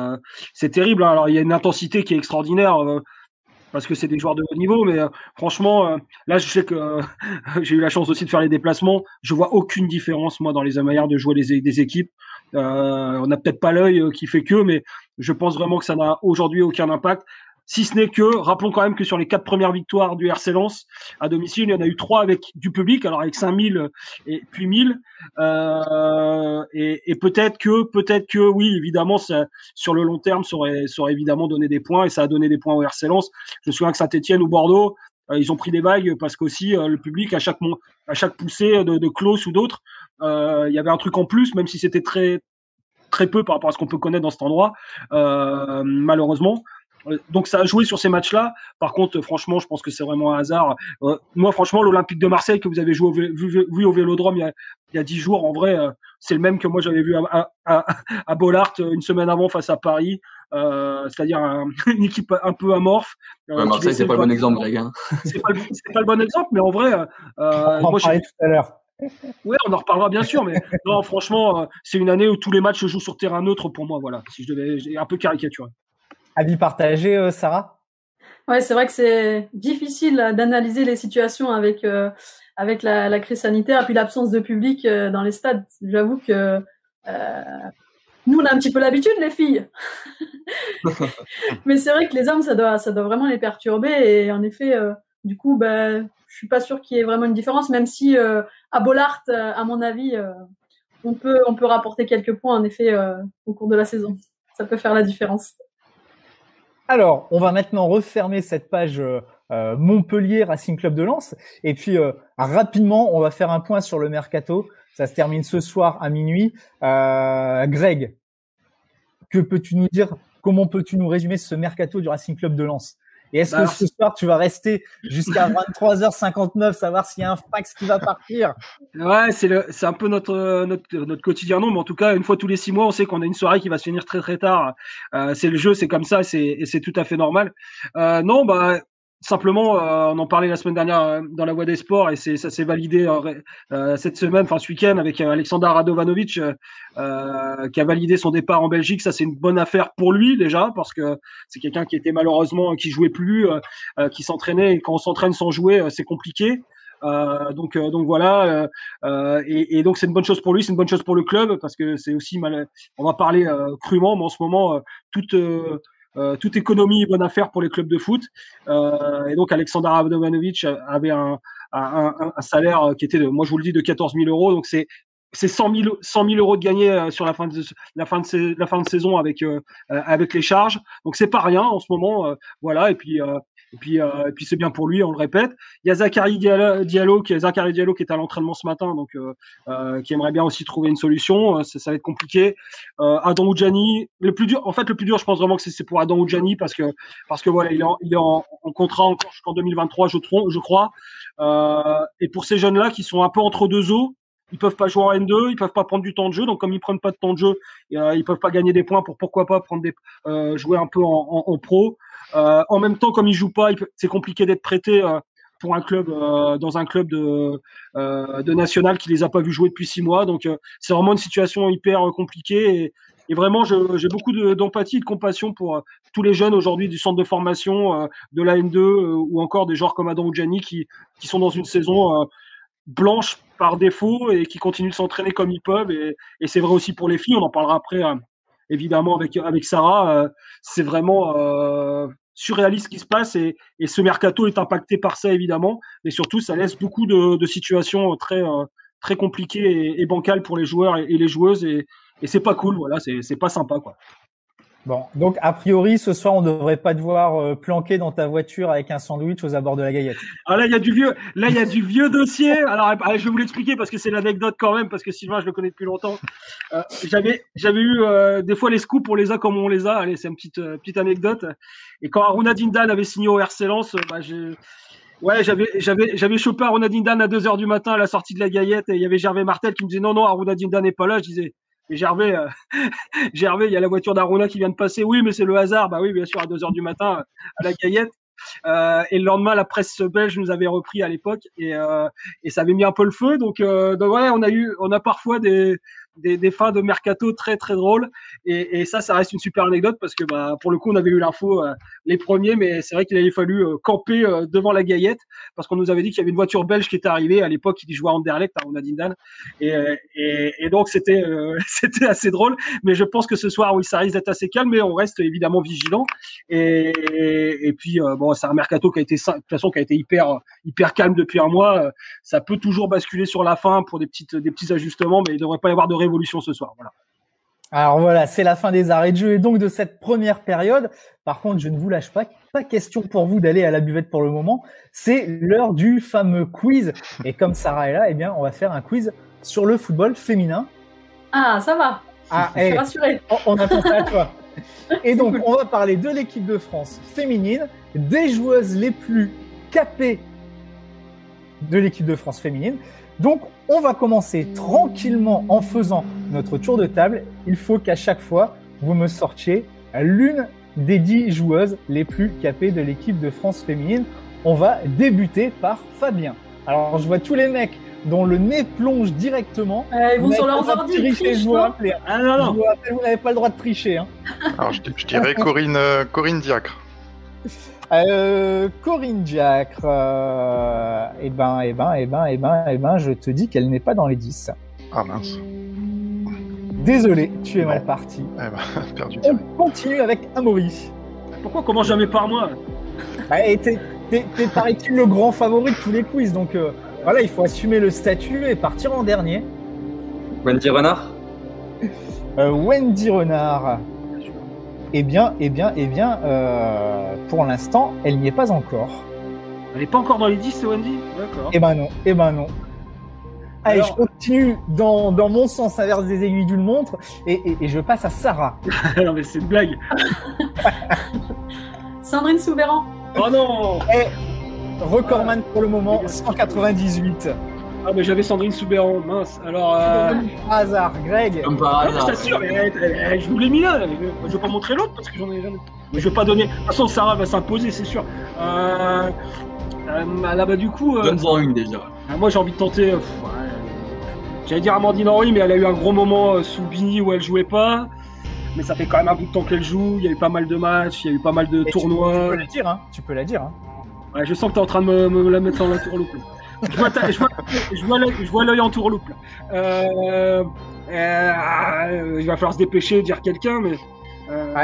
c'est terrible. Hein. Alors il y a une intensité qui est extraordinaire. parce que c'est des joueurs de haut niveau, mais franchement, là, je sais que j'ai eu la chance aussi de faire les déplacements. Je vois aucune différence, moi, dans les manières de jouer des équipes. On n'a peut-être pas l'œil qui fait que, mais je pense vraiment que ça n'a aujourd'hui aucun impact. Si ce n'est que, rappelons quand même que sur les 4 premières victoires du RC Lens à domicile, il y en a eu 3 avec du public, alors avec 5000 et puis 1000. Et peut-être que, oui, évidemment, ça, sur le long terme, ça aurait évidemment donné des points, et ça a donné des points au RC Lens. Je me souviens que Saint-Etienne ou Bordeaux, ils ont pris des vagues parce qu'aussi le public, à chaque poussée de Klaus ou d'autres, il y avait un truc en plus, même si c'était très peu par rapport à ce qu'on peut connaître dans cet endroit, malheureusement. Donc ça a joué sur ces matchs-là. Par contre, franchement, je pense que c'est vraiment un hasard. Moi, franchement, l'Olympique de Marseille que vous avez vu au Vélodrome il y a 10 jours, en vrai, c'est le même que moi j'avais vu à Bollaert une semaine avant face à Paris. C'est-à-dire une équipe un peu amorphe. Marseille, c'est pas le bon exemple, Greg. Hein. C'est pas le bon exemple, mais en vrai, on en parlait tout à l'heure. Oui, on en reparlera bien sûr, mais non, franchement, c'est une année où tous les matchs se jouent sur terrain neutre pour moi. Voilà, si je devais, un peu caricaturé. Avis partagé, Sarah? Ouais, c'est vrai que c'est difficile d'analyser les situations avec la crise sanitaire et puis l'absence de public dans les stades. J'avoue que nous, on a un petit peu l'habitude, les filles. Mais c'est vrai que les hommes, ça doit vraiment les perturber. Et en effet, du coup, je suis pas sûre qu'il y ait vraiment une différence, même si à Bollaert, à mon avis, on peut rapporter quelques points, en effet, au cours de la saison. Ça peut faire la différence. Alors, on va maintenant refermer cette page Montpellier Racing Club de Lens. Et puis, rapidement, on va faire un point sur le mercato. Ça se termine ce soir à minuit. Greg, que peux-tu nous dire? Comment peux-tu nous résumer ce mercato du Racing Club de Lens? Et est-ce que ce soir, tu vas rester jusqu'à 23h59, savoir s'il y a un fax qui va partir? Ouais, c'est un peu notre quotidien, non, mais en tout cas, une fois tous les 6 mois, on sait qu'on a une soirée qui va se finir très très tard. C'est le jeu, c'est comme ça, et c'est tout à fait normal. Non, simplement, on en parlait la semaine dernière dans la Voix des Sports, et ça s'est validé cette semaine, enfin ce week-end, avec Alexander Radovanovic qui a validé son départ en Belgique. Ça, c'est une bonne affaire pour lui déjà, parce que c'est quelqu'un qui était malheureusement, qui jouait plus, qui s'entraînait, et quand on s'entraîne sans jouer, c'est compliqué. Donc voilà, et donc c'est une bonne chose pour lui, c'est une bonne chose pour le club, parce que c'est aussi on va parler crûment, mais en ce moment toute économie est bonne affaire pour les clubs de foot. Et donc Alexander Radovanovic avait un salaire qui était moi je vous le dis, de 14 000 euros. Donc c'est 100 000 euros de gagné sur la fin de saison avec les charges. Donc c'est pas rien en ce moment. Voilà. Et puis c'est bien pour lui, on le répète. Il y a Zachary Diallo qui est à l'entraînement ce matin, donc qui aimerait bien aussi trouver une solution. Ça va être compliqué. Adam Oudjani, le plus dur, je pense vraiment que c'est pour Adam Oudjani, parce que voilà, il est en contrat encore jusqu'en 2023, je crois. Et pour ces jeunes-là qui sont un peu entre deux eaux, ils peuvent pas jouer en N2, ils peuvent pas prendre du temps de jeu. Donc comme ils prennent pas de temps de jeu, ils peuvent pas gagner des points pour pourquoi pas prendre jouer un peu en pro. En même temps, comme ils jouent pas, c'est compliqué d'être prêté pour un club dans un club de national qui les a pas vus jouer depuis 6 mois. Donc c'est vraiment une situation hyper compliquée, et vraiment j'ai beaucoup d'empathie et de compassion pour tous les jeunes aujourd'hui du centre de formation de la N2 ou encore des joueurs comme Adam Oudjani qui sont dans une saison blanche par défaut et qui continuent de s'entraîner comme ils peuvent, et c'est vrai aussi pour les filles. On en parlera après évidemment avec Sarah. C'est vraiment surréaliste ce qui se passe, et ce mercato est impacté par ça évidemment, mais surtout ça laisse beaucoup de situations très compliquées et bancales pour les joueurs et les joueuses, et c'est pas cool. Voilà, c'est pas sympa, quoi. Bon, donc a priori ce soir on devrait pas te voir planqué dans ta voiture avec un sandwich aux abords de la Gaillette. Ah là il y a du vieux dossier. Alors je vais vous l'expliquer parce que c'est l'anecdote quand même, parce que Sylvain je le connais depuis longtemps. J'avais eu des fois les scoops, on les a comme on les a. Allez, c'est une petite anecdote. Et quand Aruna Dindan avait signé au RC Lens, j'avais chopé Aruna Dindan à 2h du matin à la sortie de la Gaillette, et il y avait Gervais Martel qui me disait non, Aruna Dindan n'est pas là. Je disais, et Gervais, il y a la voiture d'Aruna qui vient de passer. Oui, mais c'est le hasard. Bah oui, bien sûr, à 2h du matin à la Gaillette. Et le lendemain, la presse belge nous avait repris à l'époque, et ça avait mis un peu le feu. Donc ouais, on a parfois des des fins de mercato très très drôles. Et ça reste une super anecdote parce que pour le coup, on avait eu l'info les premiers, mais c'est vrai qu'il avait fallu camper devant la Gaillette parce qu'on nous avait dit qu'il y avait une voiture belge qui était arrivée à l'époque, qui jouait à Anderlecht, à Onadindan. Et donc c'était assez drôle. Mais je pense que ce soir, oui, ça risque d'être assez calme, mais on reste évidemment vigilant. Et puis c'est un mercato qui a été de toute façon qui a été hyper calme depuis un mois. Ça peut toujours basculer sur la fin pour des petits ajustements, mais il ne devrait pas y avoir de révolution ce soir. Voilà. Alors voilà, c'est la fin des arrêts de jeu et donc de cette première période. Par contre, je ne vous lâche pas question pour vous d'aller à la buvette pour le moment. C'est l'heure du fameux quiz. Et comme Sarah est là, eh bien, on va faire un quiz sur le football féminin. Ah, ça va. Je suis rassurée. On a pensé à toi. Et donc, on va parler de l'équipe de France féminine, des joueuses les plus capées de l'équipe de France féminine. Donc, on va commencer tranquillement en faisant notre tour de table. Il faut qu'à chaque fois, vous me sortiez l'une des 10 joueuses les plus capées de l'équipe de France féminine. On va débuter par Fabien. Alors, je vois tous les mecs dont le nez plonge directement. Ils vont sur leurs ordi. Je vous rappelle, non. vous n'avez pas le droit de tricher. Hein. Alors, je dirais Corinne Diacre. Corinne Diacre, je te dis qu'elle n'est pas dans les 10. Ah mince. Désolé, tu es mal parti. Perdu. On continue avec Amaury. Pourquoi on commence jamais par moi? T'es paraît-il le grand favori de tous les quiz, donc voilà, il faut assumer le statut et partir en dernier. Wendy Renard. Wendy Renard. Eh bien, pour l'instant, elle n'y est pas encore. Elle n'est pas encore dans les 10, c'est Wendy? D'accord. Eh ben non. Allez, alors, je continue dans mon sens inverse des aiguilles d'une montre et je passe à Sarah. Non mais c'est une blague. Sandrine Soubeyran. Oh non. Recordman pour le moment, 198. Ah mais j'avais Sandrine Soubeyran, mince. Alors par hasard, Greg. Comme par hasard. Je t'assure, je vous l'ai mis là. Je vais pas montrer l'autre parce que j'en ai jamais. Mais je vais pas donner. De toute façon, Sarah va s'imposer, c'est sûr. Là du coup. Donne-en une déjà. Moi j'ai envie de tenter. J'allais dire Amandine Henry, mais elle a eu un gros moment sous Bini où elle jouait pas. Mais ça fait quand même un bout de temps qu'elle joue. Il y a eu pas mal de matchs, il y a eu pas mal de tournois. Tu peux la dire. Ouais, je sens que t'es en train de me la mettre en tourloupe. Je vois l'œil en tourloupe. Il va falloir se dépêcher, dire quelqu'un, mais.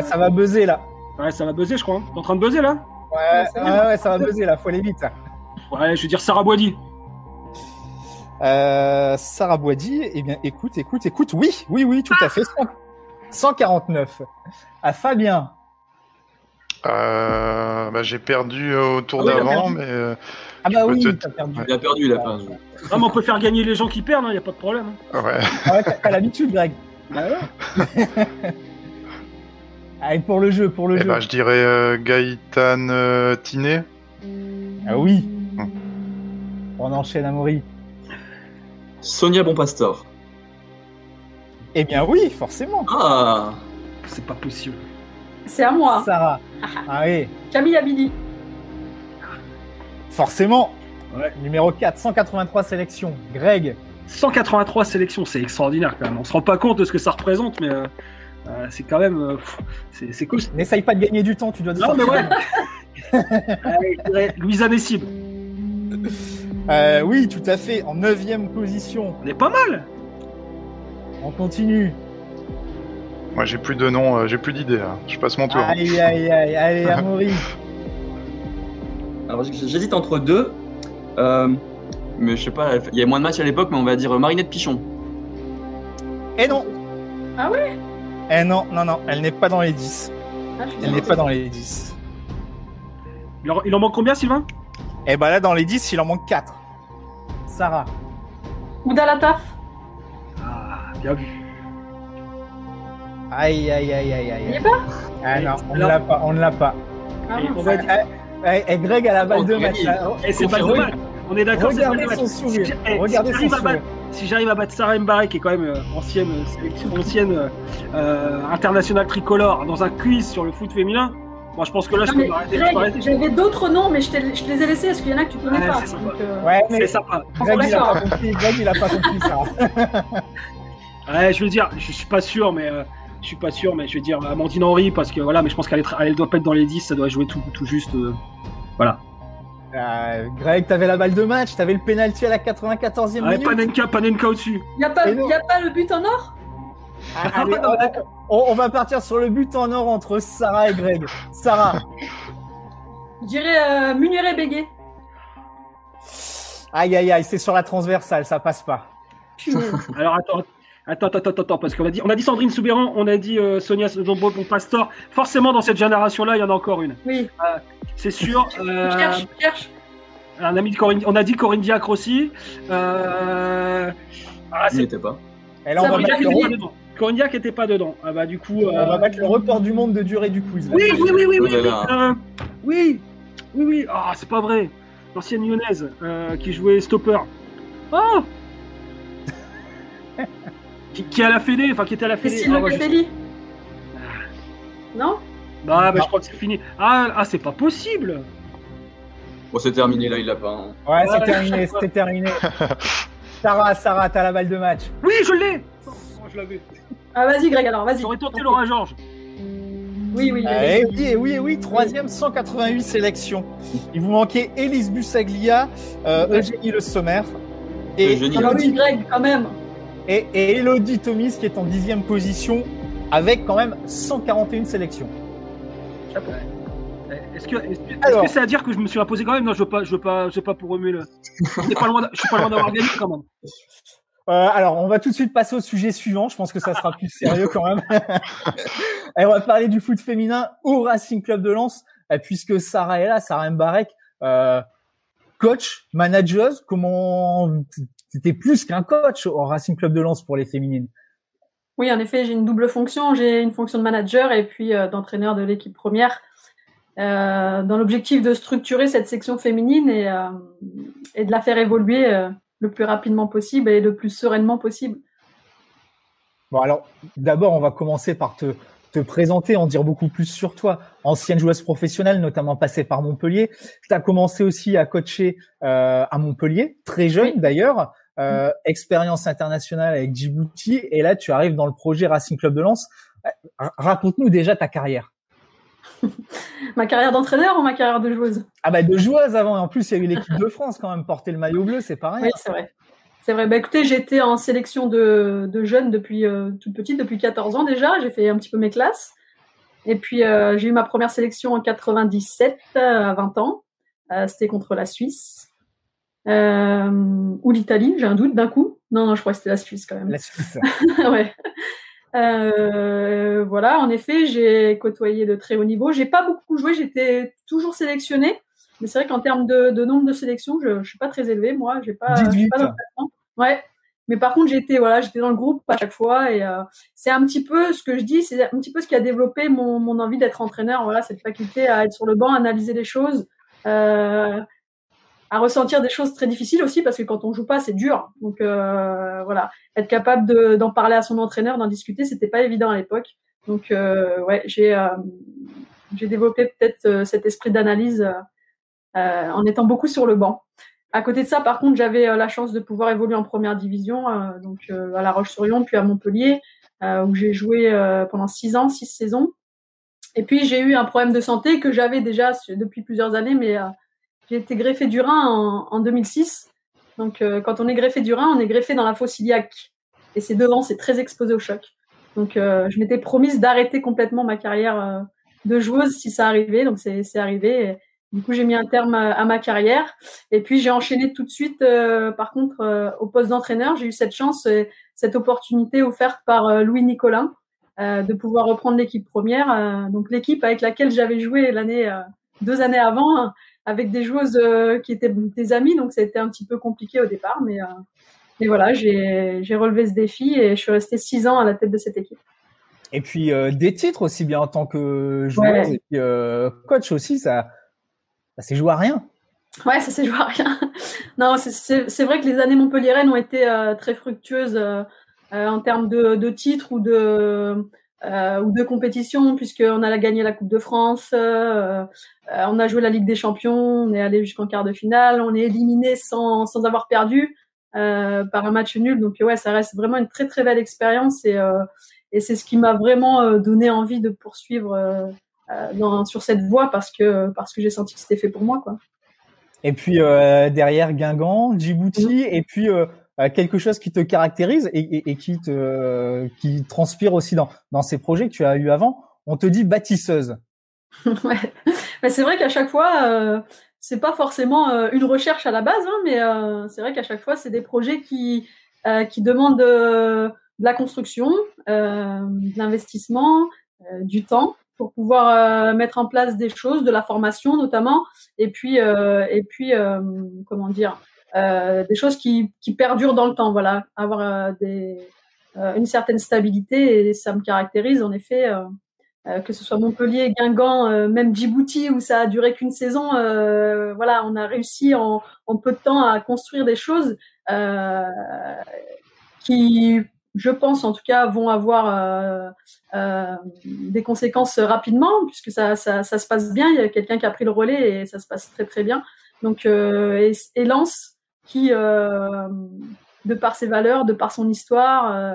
Ça va buzzer là. Ouais, ça va buzzer, je crois. T'es en train de buzzer là? Ouais, ça va buzzer là. Faut aller vite. Ouais, je veux dire Sarah Boidi. Sarah Boidi, eh bien, écoute. Oui, tout à fait. 149. À Fabien. J'ai perdu au tour d'avant, mais. T'as perdu. Il a perdu. Ah, mais on peut faire gagner les gens qui perdent, il n'y a pas de problème. Ouais. T'as l'habitude, Greg. Allez, pour le jeu. Je dirais Gaëtan Tiné. Ah oui. On enchaîne, Amaury. Sonia Bonpastor. Eh bien oui, forcément. Ah. C'est pas possible. C'est à moi. Sarah. Ah oui. Camille Abidi. Forcément. Ouais. Numéro 4, 183 sélections. Greg. 183 sélections, c'est extraordinaire quand même. On se rend pas compte de ce que ça représente, mais c'est quand même... c'est cool. N'essaye pas de gagner du temps, tu dois... Non, mais ouais. Louisa Nessib. Oui, tout à fait. En 9e position. On est pas mal. On continue. Moi, j'ai plus de nom, j'ai plus d'idées. Hein. Je passe mon tour. Aïe, allez, Amaury. Alors, j'hésite entre deux. Mais je sais pas, il y a moins de matchs à l'époque, mais on va dire Marinette Pichon. Eh non. Ah ouais? Eh non, elle n'est pas dans les 10. Elle n'est pas dans les 10. Il en manque combien, Sylvain? Eh ben là, dans les 10, il en manque 4. Sarah. Ouda Lataf. Ah, bien vu. Aïe. Il est pas? Ah non, on ne l'a pas. Ah, on va dire... Greg a la balle de match. C'est pas dommage. On est d'accord. Regardez son sourire. Si j'arrive à battre Sarah Mbarek, qui est quand même ancienne internationale tricolore, dans un quiz sur le foot féminin, moi je pense que là je peux m'arrêter. J'avais d'autres noms, mais je les ai laissés parce qu'il y en a que tu connais pas. Ouais, mais c'est sympa. Greg, il a pas compris ça. Ouais, je veux dire, je suis pas sûr, mais je vais dire Amandine Henry parce que voilà, mais je pense elle doit pas être dans les 10, ça doit jouer tout juste. Voilà. Greg, t'avais la balle de match, t'avais le penalty à la 94e Ouais, minute. Panenka au-dessus. Y a pas le but en or? Allez, on va partir sur le but en or entre Sarah et Greg. Sarah. Je dirais Muniret Béguet. Aïe, c'est sur la transversale, ça passe pas. Alors attends, parce qu'on a dit Sandrine Soubéran, on a dit Sonia Pastor. Forcément, dans cette génération-là, il y en a encore une. Oui. C'est sûr. Cherche. Un ami de Corinne, on a dit Corinne Diacre aussi. Il n'était pas. Et là, Corinne Diacre n'était pas dedans. Ah bah du coup. On va mettre le record du monde de durée du quiz. Là. Oui. Ah, c'est pas vrai. L'ancienne lyonnaise qui jouait stopper. Oh. qui à la Fédé, enfin qui était à la Fédé. Christine Locatelli. Non? Bah, je crois que c'est fini. Ah, c'est pas possible. Bon, c'est terminé là, il l'a pas. Hein. Ouais, c'est terminé. Sarah, t'as la balle de match. Oui, je l'ai. Je l'avais. Ah, vas-y, Greg, alors, vas-y. J'aurais tenté Laura Georges. Oui. Oui, troisième, 188 sélections. Il vous manquait Élise Bussaglia, Eugénie Le Sommer et oui, Greg, quand même. Et Elodie Thomis qui est en 10e position avec quand même 141 sélections. Chapeau. Est-ce que c'est à dire que je me suis imposé quand même? Non, je veux pas pour remuer le. Je suis pas loin d'avoir gagné quand même. Alors, on va tout de suite passer au sujet suivant. Je pense que ça sera plus sérieux quand même. Et on va parler du foot féminin au Racing Club de Lens, puisque Sarah est là, Sarah Mbarek, coach, manageuse. Comment c'était plus qu'un coach au Racing Club de Lens pour les féminines? Oui, en effet, j'ai une double fonction. J'ai une fonction de manager et puis d'entraîneur de l'équipe première, dans l'objectif de structurer cette section féminine et de la faire évoluer le plus rapidement possible et le plus sereinement possible. Bon, alors, d'abord, on va commencer par te présenter, en dire beaucoup plus sur toi. Ancienne joueuse professionnelle, notamment passée par Montpellier. Tu as commencé aussi à coacher à Montpellier, très jeune d'ailleurs. Expérience internationale avec Djibouti. Et là, tu arrives dans le projet Racing Club de Lens. Raconte-nous déjà ta carrière. Ma carrière d'entraîneur ou ma carrière de joueuse? Ah bah de joueuse avant. Et en plus, il y a eu l'équipe de France quand même. Porter le maillot bleu, c'est pareil. Oui, c'est vrai. C'est vrai. Bah écoutez, j'étais en sélection de jeunes depuis toute petite, depuis 14 ans déjà. J'ai fait un petit peu mes classes. Et puis j'ai eu ma première sélection en 97 à 20 ans. C'était contre la Suisse. Ou l'Italie, j'ai un doute d'un coup. Non, je crois que c'était la Suisse quand même. La Suisse. Ouais. Voilà, en effet, j'ai côtoyé de très haut niveau. J'ai pas beaucoup joué, j'étais toujours sélectionnée. Mais c'est vrai qu'en termes de nombre de sélections, je suis pas très élevée, moi. Je suis pas dans le classement. Ouais. Mais par contre, j'étais dans le groupe à chaque fois et c'est un petit peu ce que je dis, c'est un petit peu ce qui a développé mon envie d'être entraîneur. Voilà, cette faculté à être sur le banc, à analyser les choses, à ressentir des choses très difficiles aussi parce que quand on joue pas, c'est dur. Donc voilà, être capable d'en parler à son entraîneur, d'en discuter, c'était pas évident à l'époque. Donc ouais, j'ai développé peut-être cet esprit d'analyse en étant beaucoup sur le banc. À côté de ça, par contre, j'avais la chance de pouvoir évoluer en première division, donc à La Roche-sur-Yon, puis à Montpellier, où j'ai joué pendant 6 saisons. Et puis j'ai eu un problème de santé que j'avais déjà depuis plusieurs années, mais j'ai été greffée du rein en 2006. Donc quand on est greffé du rein, on est greffé dans la fosse iliaque. Et c'est devant, c'est très exposé au choc. Donc je m'étais promise d'arrêter complètement ma carrière de joueuse si ça arrivait. Donc c'est arrivé. Et, du coup, j'ai mis un terme à ma carrière. Et puis, j'ai enchaîné tout de suite, par contre, au poste d'entraîneur. J'ai eu cette chance, cette opportunité offerte par Louis Nicolin de pouvoir reprendre l'équipe première. Donc, l'équipe avec laquelle j'avais joué 2 années avant, avec des joueuses qui étaient des amies. Donc, ça a été un petit peu compliqué au départ. Mais voilà, j'ai relevé ce défi et je suis restée 6 ans à la tête de cette équipe. Et puis, des titres aussi bien en tant que joueuse et puis coach aussi, ça s'est joué à rien. Ouais, ça s'est joué à rien. Non, c'est vrai que les années montpelliéraines ont été très fructueuses en termes de titres ou de compétition, puisqu'on a gagné la Coupe de France, on a joué la Ligue des Champions, on est allé jusqu'en quart de finale, on est éliminé sans avoir perdu. par un match nul. Donc ouais, ça reste vraiment une très très belle expérience et c'est ce qui m'a vraiment donné envie de poursuivre sur cette voie parce que j'ai senti que c'était fait pour moi, quoi. Et puis derrière Guingamp, Djibouti, et puis quelque chose qui te caractérise et qui transpire aussi dans ces projets que tu as eu avant. On te dit bâtisseuse. Ouais. Mais c'est vrai qu'à chaque fois, c'est pas forcément une recherche à la base, hein, mais c'est vrai qu'à chaque fois, c'est des projets qui demandent de la construction, de l'investissement, du temps pour pouvoir mettre en place des choses, de la formation notamment, et puis comment dire, des choses qui perdurent dans le temps. Voilà, avoir une certaine stabilité, et ça me caractérise en effet. Que ce soit Montpellier, Guingamp, même Djibouti où ça a duré qu'une saison, voilà, on a réussi en peu de temps à construire des choses qui, je pense en tout cas, vont avoir des conséquences rapidement puisque ça se passe bien. Il y a quelqu'un qui a pris le relais et ça se passe très très bien. Donc et Lens qui, de par ses valeurs, de par son histoire,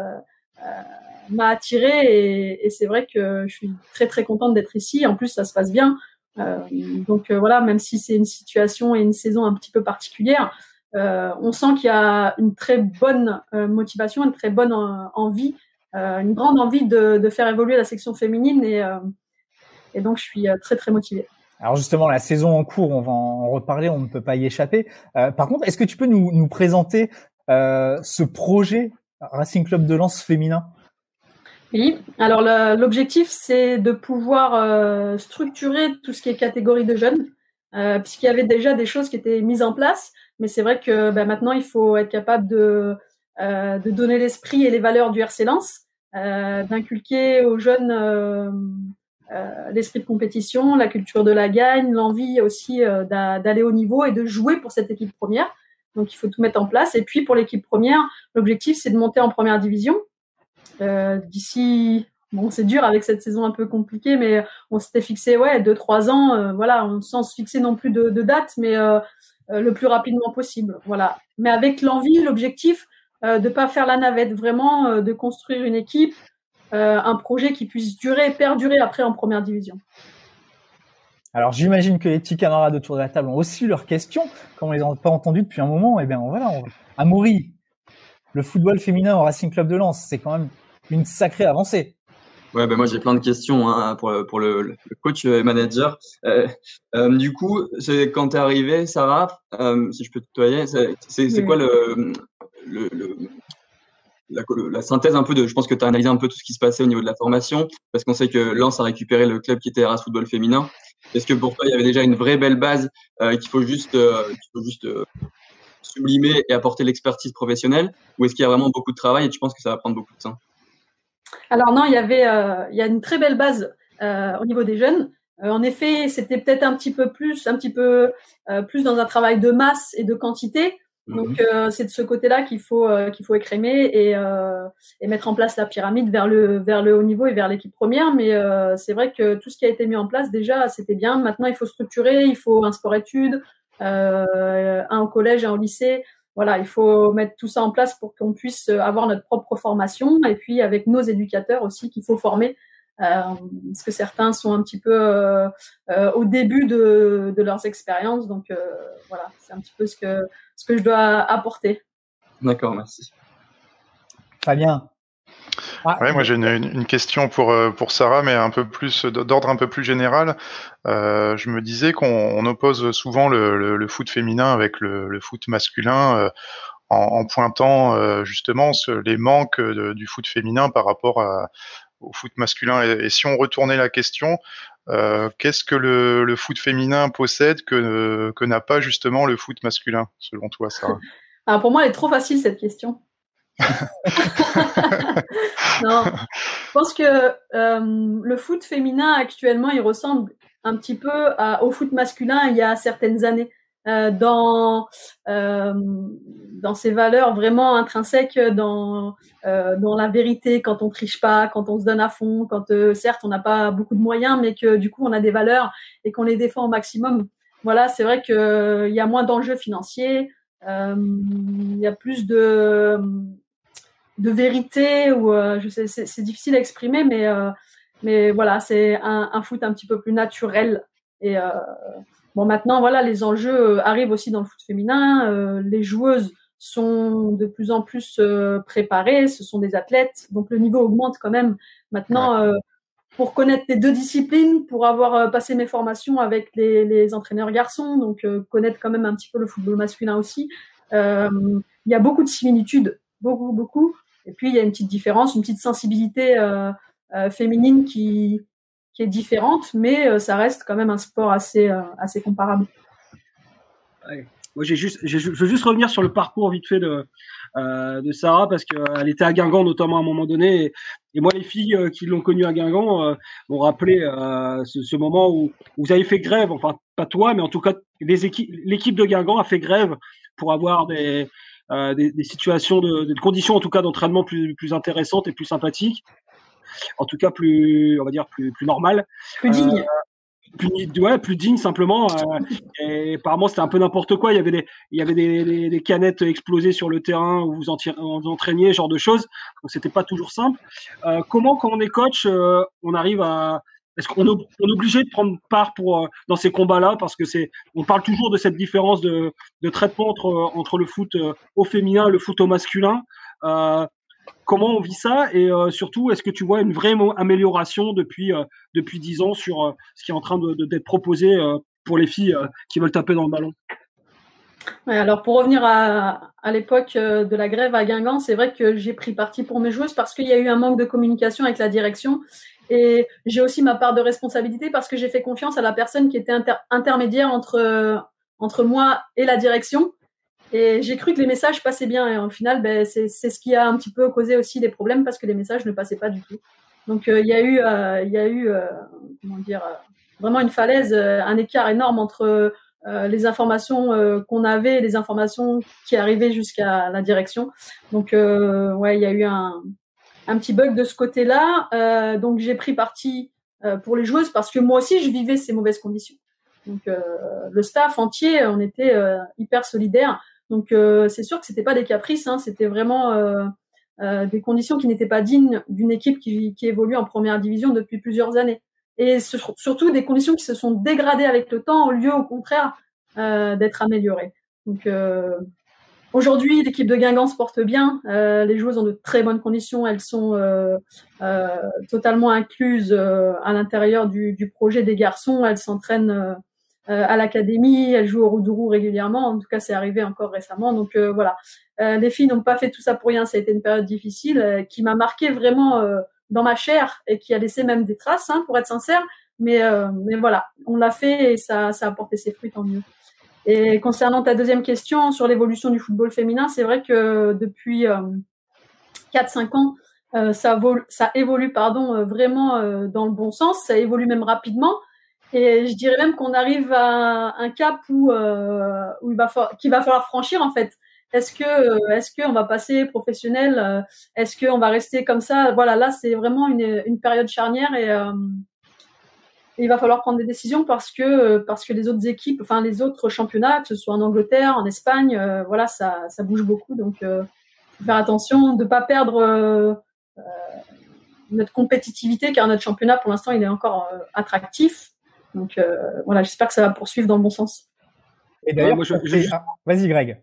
m'a attirée et c'est vrai que je suis très très contente d'être ici. En plus, ça se passe bien. Donc voilà, même si c'est une situation et une saison un petit peu particulière, on sent qu'il y a une très bonne motivation, une très bonne envie, une grande envie de faire évoluer la section féminine et donc je suis très très motivée. Alors justement, la saison en cours, on va en reparler, on ne peut pas y échapper. Par contre, est-ce que tu peux nous présenter ce projet Racing Club de Lens féminin? Oui, alors l'objectif, c'est de pouvoir structurer tout ce qui est catégorie de jeunes, puisqu'il y avait déjà des choses qui étaient mises en place, mais c'est vrai que maintenant, il faut être capable de donner l'esprit et les valeurs du RC Lens, d'inculquer aux jeunes l'esprit de compétition, la culture de la gagne, l'envie aussi d'aller au niveau et de jouer pour cette équipe première. Donc, il faut tout mettre en place. Et puis, pour l'équipe première, l'objectif, c'est de monter en première division. D'ici, bon, c'est dur avec cette saison un peu compliquée, mais on s'était fixé 2-3 ans, voilà, sans se fixer non plus de date, mais le plus rapidement possible, voilà. Mais avec l'envie, l'objectif de pas faire la navette, vraiment de construire une équipe, un projet qui puisse perdurer après en première division. Alors j'imagine que les petits camarades autour de la table ont aussi leurs questions, comme on les a pas entendues depuis un moment. Et bien voilà, Amaury, le football féminin au Racing Club de Lens, c'est quand même une sacrée avancée. Ouais, moi j'ai plein de questions pour le coach et manager. Du coup, c'est quand t'es arrivé, Sarah, si je peux te tutoyer, c'est quoi la synthèse un peu je pense que tu as analysé un peu tout ce qui se passait au niveau de la formation, parce qu'on sait que Lens a récupéré le club qui était RAS Football Féminin. Est-ce que pour toi, il y avait déjà une vraie belle base qu'il faut juste sublimer et apporter l'expertise professionnelle, ou est-ce qu'il y a vraiment beaucoup de travail et tu penses que ça va prendre beaucoup de temps? Alors non, il y a une très belle base au niveau des jeunes. En effet, c'était peut-être un petit peu plus dans un travail de masse et de quantité. Donc c'est de ce côté-là qu'il faut écrémer et mettre en place la pyramide vers le haut niveau et vers l'équipe première. Mais c'est vrai que tout ce qui a été mis en place déjà, c'était bien. Maintenant, il faut structurer, il faut un sport-études, un au collège, un au lycée. Voilà, il faut mettre tout ça en place pour qu'on puisse avoir notre propre formation et puis avec nos éducateurs aussi qu'il faut former parce que certains sont un petit peu au début de leurs expériences. Donc voilà, c'est un petit peu ce que je dois apporter. D'accord, merci. Très bien. Ouais, moi j'ai une question pour Sarah, mais un peu plus d'ordre un peu plus général. Je me disais qu'on oppose souvent le foot féminin avec le foot masculin en pointant justement les manques du foot féminin par rapport au foot masculin. Et si on retournait la question, qu'est-ce que le foot féminin possède que n'a pas justement le foot masculin, selon toi, Sarah? Alors pour moi, elle est trop facile cette question. Non, je pense que le foot féminin actuellement, il ressemble un petit peu au foot masculin il y a certaines années. Dans ses valeurs vraiment intrinsèques, dans la vérité, quand on triche pas, quand on se donne à fond, quand certes on n'a pas beaucoup de moyens, mais que du coup on a des valeurs et qu'on les défend au maximum. Voilà, c'est vrai que il y a moins d'enjeux financiers. Il y a plus de vérité, ou je sais, c'est difficile à exprimer, mais voilà, c'est un foot un petit peu plus naturel. Et bon, maintenant, voilà, les enjeux arrivent aussi dans le foot féminin. Les joueuses sont de plus en plus préparées, ce sont des athlètes, donc le niveau augmente quand même. Maintenant, pour connaître les deux disciplines, pour avoir passé mes formations avec les entraîneurs garçons, donc connaître quand même un petit peu le football masculin aussi, il y a beaucoup de similitudes, beaucoup. Et puis il y a une petite différence, une petite sensibilité féminine qui est différente, mais ça reste quand même un sport assez comparable. Ouais. Moi, je veux juste revenir sur le parcours vite fait de Sarah, parce qu'elle était à Guingamp notamment à un moment donné, et moi les filles qui l'ont connue à Guingamp m'ont rappelé ce moment où vous avez fait grève, enfin pas toi, mais en tout cas l'équipe de Guingamp a fait grève pour avoir des situations de conditions en tout cas d'entraînement plus intéressantes et plus sympathiques, en tout cas plus, on va dire, plus normales, plus dignes. Plus digne simplement. Et apparemment c'était un peu n'importe quoi. Il y avait des canettes explosées sur le terrain où vous entraîniez, genre de choses. Donc c'était pas toujours simple. Comment, quand on est coach, on arrive à, est-ce qu'on est obligé de prendre part dans ces combats-là, parce que on parle toujours de cette différence de traitement entre le foot au féminin et le foot au masculin. Comment on vit ça, et surtout, est-ce que tu vois une vraie amélioration depuis 10 ans sur ce qui est en train d'être proposé pour les filles qui veulent taper dans le ballon? Ouais, alors pour revenir à l'époque de la grève à Guingamp, c'est vrai que j'ai pris parti pour mes joueuses parce qu'il y a eu un manque de communication avec la direction, et j'ai aussi ma part de responsabilité parce que j'ai fait confiance à la personne qui était intermédiaire entre moi et la direction. Et j'ai cru que les messages passaient bien, et au final, c'est ce qui a un petit peu causé aussi des problèmes, parce que les messages ne passaient pas du tout. Donc il y a eu comment dire, vraiment une falaise, un écart énorme entre les informations qu'on avait et les informations qui arrivaient jusqu'à la direction. Donc ouais, il y a eu un petit bug de ce côté-là. Donc j'ai pris parti pour les joueuses parce que moi aussi je vivais ces mauvaises conditions. Donc le staff entier, on était hyper solidaires. Donc c'est sûr que c'était pas des caprices, hein, c'était vraiment des conditions qui n'étaient pas dignes d'une équipe qui évolue en première division depuis plusieurs années. Et surtout des conditions qui se sont dégradées avec le temps, au lieu au contraire d'être améliorées. Donc aujourd'hui, l'équipe de Guingamp se porte bien. Les joueuses ont de très bonnes conditions. Elles sont totalement incluses à l'intérieur du projet des garçons. Elles s'entraînent à l'académie, elles jouent au Roudourou régulièrement. En tout cas, c'est arrivé encore récemment. Donc voilà, les filles n'ont pas fait tout ça pour rien. Ça a été une période difficile qui m'a marqué vraiment dans ma chair, et qui a laissé même des traces, hein, pour être sincère. Mais voilà, on l'a fait, et ça a porté ses fruits, tant mieux. Et concernant ta deuxième question sur l'évolution du football féminin, c'est vrai que depuis 4-5 ans, ça évolue vraiment dans le bon sens. Ça évolue même rapidement. Et je dirais même qu'on arrive à un cap qu'il va falloir franchir, en fait. Est-ce que on va passer professionnel? Est-ce qu'on va rester comme ça? Voilà, là c'est vraiment une période charnière, et il va falloir prendre des décisions parce que les autres équipes, enfin les autres championnats, que ce soit en Angleterre, en Espagne, voilà, ça bouge beaucoup. Donc faut faire attention de pas perdre notre compétitivité, car notre championnat pour l'instant il est encore attractif. Donc voilà, j'espère que ça va poursuivre dans le bon sens. Et d'ailleurs, vas-y Greg.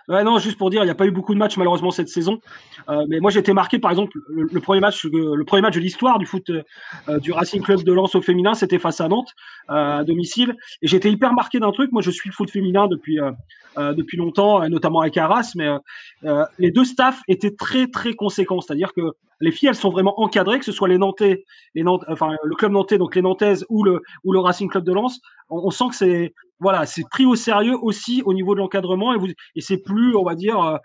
Ouais, non, juste pour dire, il n'y a pas eu beaucoup de matchs malheureusement cette saison. Mais moi, j'ai été marqué, par exemple, le premier match de l'histoire du foot du Racing Club de Lens au féminin, c'était face à Nantes à domicile. Et j'étais hyper marqué d'un truc. Moi, je suis le foot féminin depuis longtemps, notamment avec Arras. Mais les deux staffs étaient très très conséquents. C'est-à-dire que les filles, elles sont vraiment encadrées, que ce soit le club nantais, donc les Nantaises, ou le Racing Club de Lens. On sent que c'est pris au sérieux aussi au niveau de l'encadrement, et c'est plus, on va dire,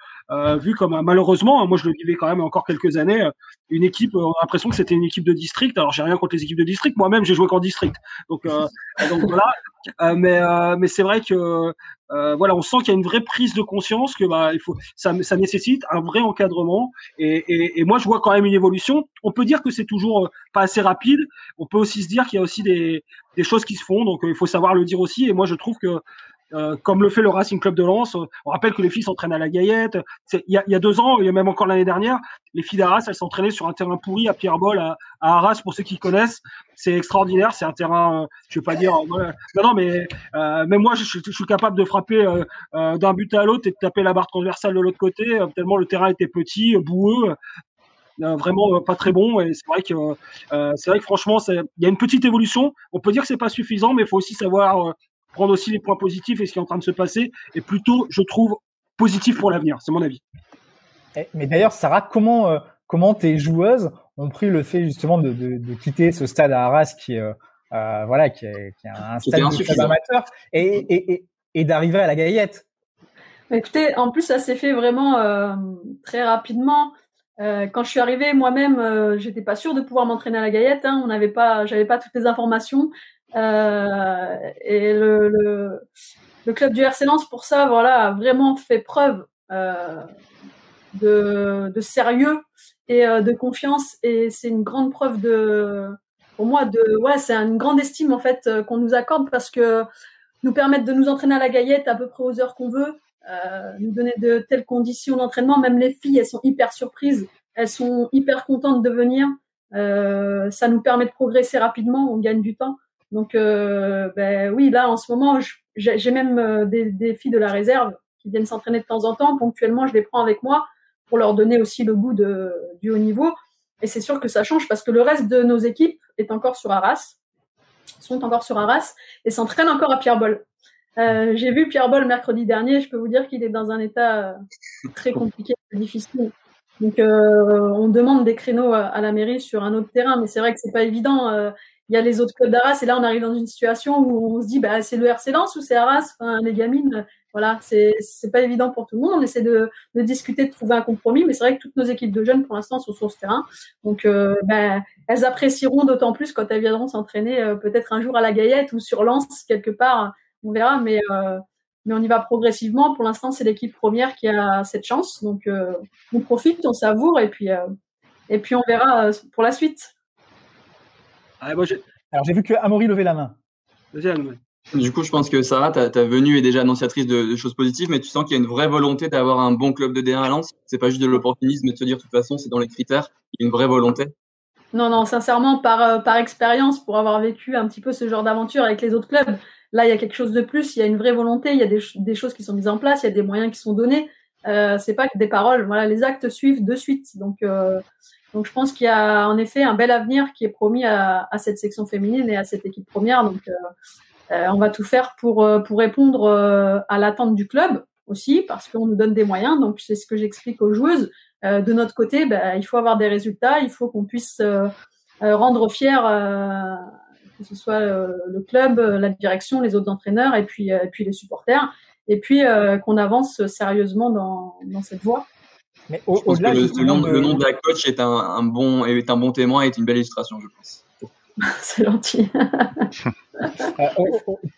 vu comme, malheureusement, moi je le vivais quand même encore quelques années, une équipe, on a l'impression que c'était une équipe de district. Alors j'ai rien contre les équipes de district, moi-même j'ai joué qu'en district, donc voilà. Mais c'est vrai que voilà, on sent qu'il y a une vraie prise de conscience que ça nécessite un vrai encadrement, et moi je vois quand même une évolution. On peut dire que c'est toujours pas assez rapide. On peut aussi se dire qu'il y a aussi des choses qui se font, donc il faut savoir le dire aussi. Et moi je trouve que comme le fait le Racing Club de Lens. On rappelle que les filles s'entraînent à la Gaillette. Il y a 2 ans, il y a même encore l'année dernière, les filles d'Arras, elles s'entraînaient sur un terrain pourri à Pierre-Boll à Arras, pour ceux qui connaissent. C'est extraordinaire. C'est un terrain, je vais pas dire, voilà. Non, mais même moi, je suis capable de frapper d'un but à l'autre et de taper la barre transversale de l'autre côté, tellement le terrain était petit, boueux. Vraiment pas très bon, et c'est vrai que franchement il y a une petite évolution. On peut dire que c'est pas suffisant, mais il faut aussi savoir prendre aussi les points positifs, et ce qui est en train de se passer est plutôt, je trouve, positif pour l'avenir. C'est mon avis. Mais d'ailleurs, Sarah, comment tes joueuses ont pris le fait justement de quitter ce stade à Arras qui est un stade de club amateur et d'arriver à la Gaillette? Écoutez, en plus ça s'est fait vraiment très rapidement. Quand je suis arrivée, moi-même, j'étais pas sûre de pouvoir m'entraîner à la Gaillette. Hein. J'avais pas toutes les informations. Et le club du RC Lens, pour ça, voilà, a vraiment fait preuve de sérieux et de confiance. Et c'est une grande preuve pour moi, c'est une grande estime en fait qu'on nous accorde, parce que nous permettre de nous entraîner à la Gaillette à peu près aux heures qu'on veut. Nous donner de telles conditions d'entraînement. Même les filles, elles sont hyper surprises, elles sont hyper contentes de venir. Ça nous permet de progresser rapidement, on gagne du temps. Donc oui, là en ce moment, j'ai même des filles de la réserve qui viennent s'entraîner de temps en temps. Ponctuellement, je les prends avec moi pour leur donner aussi le goût du haut niveau. Et c'est sûr que ça change, parce que le reste de nos équipes sont encore sur Arras et s'entraînent encore à Pierre-Boll. J'ai vu Pierre-Boll mercredi dernier, je peux vous dire qu'il est dans un état très compliqué, difficile. Donc on demande des créneaux à la mairie sur un autre terrain, mais c'est vrai que c'est pas évident. Il y a les autres clubs d'Arras, et là on arrive dans une situation où on se dit c'est le RC Lens ou c'est Arras, les gamines, voilà, c'est pas évident pour tout le monde. On essaie de discuter, de trouver un compromis, mais c'est vrai que toutes nos équipes de jeunes pour l'instant sont sur ce terrain. Donc elles apprécieront d'autant plus quand elles viendront s'entraîner peut-être un jour à la Gaillette ou sur Lens quelque part. On verra, mais on y va progressivement. Pour l'instant, c'est l'équipe première qui a cette chance. Donc, on profite, on savoure, et puis on verra pour la suite. Alors, j'ai vu que Amaury levait la main. Du coup, je pense que Sarah, ta venue est déjà annonciatrice de choses positives, mais tu sens qu'il y a une vraie volonté d'avoir un bon club de D1 à Lens. C'est pas juste de l'opportunisme et de se dire, de toute façon, c'est dans les critères. Il y a une vraie volonté. Non, sincèrement, par expérience, pour avoir vécu un petit peu ce genre d'aventure avec les autres clubs, là, il y a quelque chose de plus. Il y a une vraie volonté. Il y a des choses qui sont mises en place. Il y a des moyens qui sont donnés. C'est pas que des paroles. Voilà, les actes suivent de suite. Donc, je pense qu'il y a en effet un bel avenir qui est promis à cette section féminine et à cette équipe première. Donc, on va tout faire pour répondre à l'attente du club aussi, parce qu'on nous donne des moyens. Donc, c'est ce que j'explique aux joueuses. De notre côté, il faut avoir des résultats. Il faut qu'on puisse rendre fiers que ce soit le club, la direction, les autres entraîneurs et puis les supporters, et puis qu'on avance sérieusement dans cette voie. Mais au-delà, le nom de la coach est un bon témoin, est une belle illustration, je pense. C'est gentil.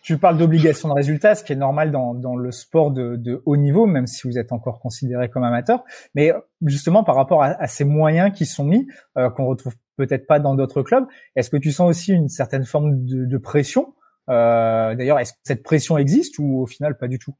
Tu parles d'obligation de résultat, ce qui est normal dans le sport de haut niveau, même si vous êtes encore considéré comme amateur. Mais justement, par rapport à ces moyens qui sont mis, qu'on retrouve peut-être pas dans d'autres clubs, est-ce que tu sens aussi une certaine forme de pression? D'ailleurs, est-ce que cette pression existe ou au final pas du tout?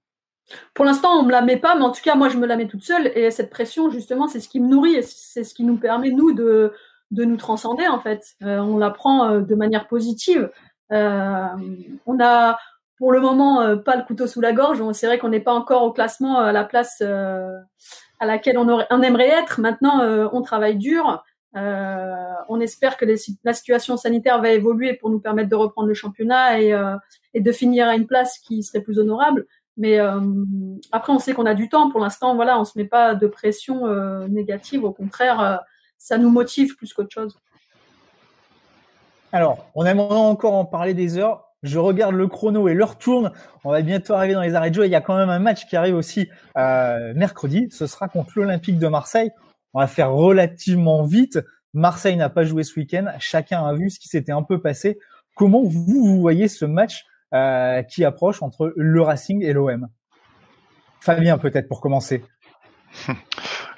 Pour l'instant, on me la met pas, mais en tout cas, moi, je me la mets toute seule. Et cette pression, justement, c'est ce qui me nourrit et c'est ce qui nous permet, nous, de nous transcender, en fait. On la prend de manière positive. On a, pour le moment, pas le couteau sous la gorge. C'est vrai qu'on n'est pas encore au classement à la place à laquelle on aimerait être. Maintenant, on travaille dur. On espère que la situation sanitaire va évoluer pour nous permettre de reprendre le championnat et de finir à une place qui serait plus honorable. Mais après, on sait qu'on a du temps. Pour l'instant, voilà, on se met pas de pression négative. Au contraire, ça nous motive plus qu'autre chose. Alors, on aimerait encore en parler des heures. Je regarde le chrono et l'heure tourne. On va bientôt arriver dans les arrêts de jeu. Il y a quand même un match qui arrive aussi mercredi. Ce sera contre l'Olympique de Marseille. On va faire relativement vite. Marseille n'a pas joué ce week-end. Chacun a vu ce qui s'était un peu passé. Comment vous voyez ce match qui approche entre le Racing et l'OM? Fabien, peut-être pour commencer.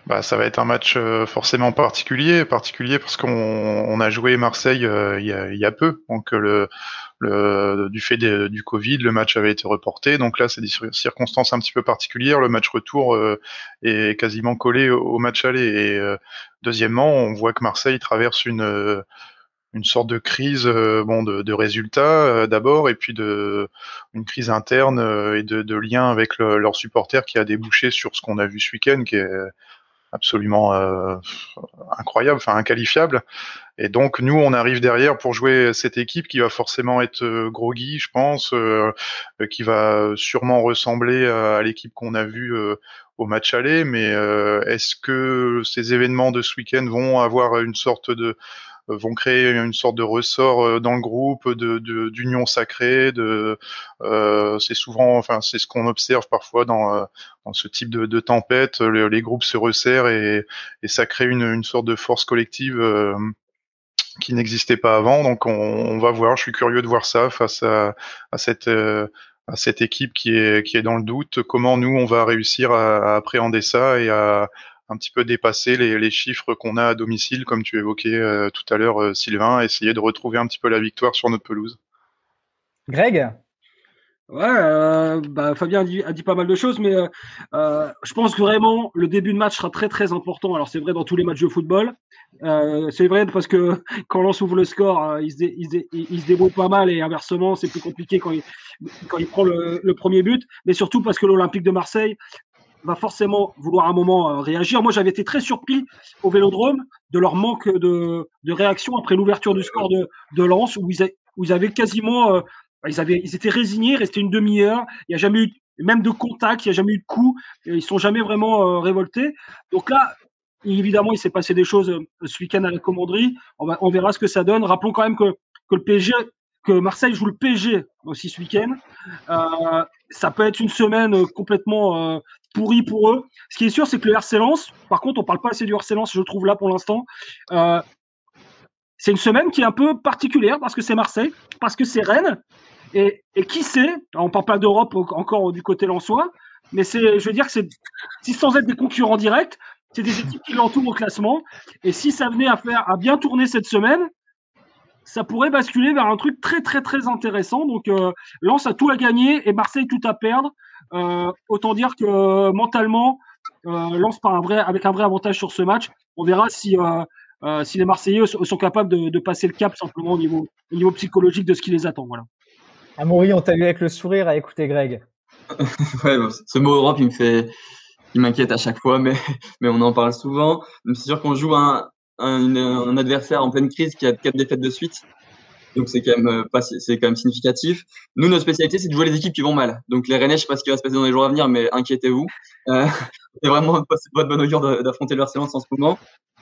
Bah, ça va être un match forcément particulier parce qu'on a joué Marseille il y a peu, donc du fait du Covid, le match avait été reporté, donc là c'est des circonstances un petit peu particulières. Le match retour est quasiment collé au match aller. Et deuxièmement, on voit que Marseille traverse une sorte de crise de résultats d'abord, et puis une crise interne et de lien avec leurs supporters qui a débouché sur ce qu'on a vu ce week-end, qui est absolument incroyable, enfin inqualifiable. Et donc nous, on arrive derrière pour jouer cette équipe qui va forcément être groggy, je pense, qui va sûrement ressembler à l'équipe qu'on a vue au match aller. Mais est-ce que ces événements de ce week-end vont créer une sorte de ressort dans le groupe, d'union sacrée, c'est souvent, enfin c'est ce qu'on observe parfois dans ce type de tempête, les groupes se resserrent et ça crée une sorte de force collective qui n'existait pas avant. Donc on va voir, je suis curieux de voir ça face à cette équipe qui est dans le doute, comment nous on va réussir à appréhender ça et à un petit peu dépasser les chiffres qu'on a à domicile, comme tu évoquais tout à l'heure, Sylvain, essayer de retrouver un petit peu la victoire sur notre pelouse. Greg? Ouais, Fabien a dit pas mal de choses, mais je pense que vraiment le début de match sera très très important. Alors c'est vrai dans tous les matchs de football, c'est vrai parce que quand Lens ouvre le score, il se débrouille pas mal, et inversement c'est plus compliqué quand il prend le premier but, mais surtout parce que l'Olympique de Marseille va forcément vouloir un moment réagir. Moi j'avais été très surpris au Vélodrome de leur manque de réaction après l'ouverture du score de Lens, où ils avaient quasiment ils étaient résignés, restés une demi-heure. Il n'y a jamais eu, même de contact, il n'y a jamais eu de coup. Ils ne sont jamais vraiment révoltés. Donc là, évidemment, il s'est passé des choses ce week-end à la Commanderie. On verra ce que ça donne. Rappelons quand même que le PSG, que Marseille joue le PSG aussi ce week-end. Ça peut être une semaine complètement pourrie pour eux. Ce qui est sûr, c'est que le RC Lens, par contre, on ne parle pas assez du RC Lens, je trouve, là pour l'instant. C'est une semaine qui est un peu particulière parce que c'est Marseille, parce que c'est Rennes. Et qui sait, on parle pas d'Europe encore du côté lensois, mais je veux dire que si sans être des concurrents directs, c'est des équipes qui l'entourent au classement. Et si ça venait à bien tourner cette semaine, ça pourrait basculer vers un truc très très très intéressant. Donc Lens a tout à gagner et Marseille tout à perdre. Autant dire que mentalement, Lens part avec un vrai avantage sur ce match. On verra si les Marseillais sont capables de passer le cap simplement au niveau psychologique de ce qui les attend. Voilà. Amaury, on t'a vu avec le sourire à écouter Greg. Ouais, ce mot Europe, il m'inquiète à chaque fois, mais on en parle souvent. C'est sûr qu'on joue un adversaire en pleine crise qui a 4 défaites de suite. Donc c'est quand même significatif. Nous, notre spécialité, c'est de jouer les équipes qui vont mal. Donc les Rennais, je sais pas ce qui va se passer dans les jours à venir, mais inquiétez-vous. C'est vraiment pas de bonne augure d'affronter le RC Lens en ce moment.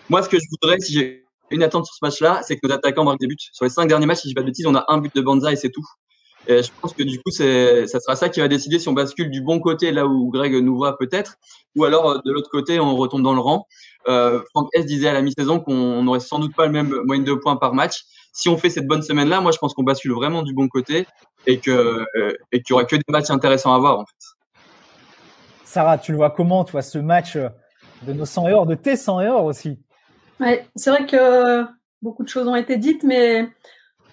Moi, ce que je voudrais, si j'ai une attente sur ce match-là, c'est que nos attaquants marquent des buts. Sur les 5 derniers matchs, si je dis pas de bêtises, on a un but de Banza et c'est tout. Et je pense que du coup, ça sera ça qui va décider si on bascule du bon côté, là où Greg nous voit peut-être, ou alors de l'autre côté, on retombe dans le rang. Franck S disait à la mi-saison qu'on n'aurait sans doute pas le même moyenne de points par match. Si on fait cette bonne semaine-là, moi, je pense qu'on bascule vraiment du bon côté et qu'il y aura que des matchs intéressants à voir, en fait. Sarah, tu le vois comment, toi, ce match de nos 100 heures, de tes 100 heures aussi? Ouais, c'est vrai que beaucoup de choses ont été dites, mais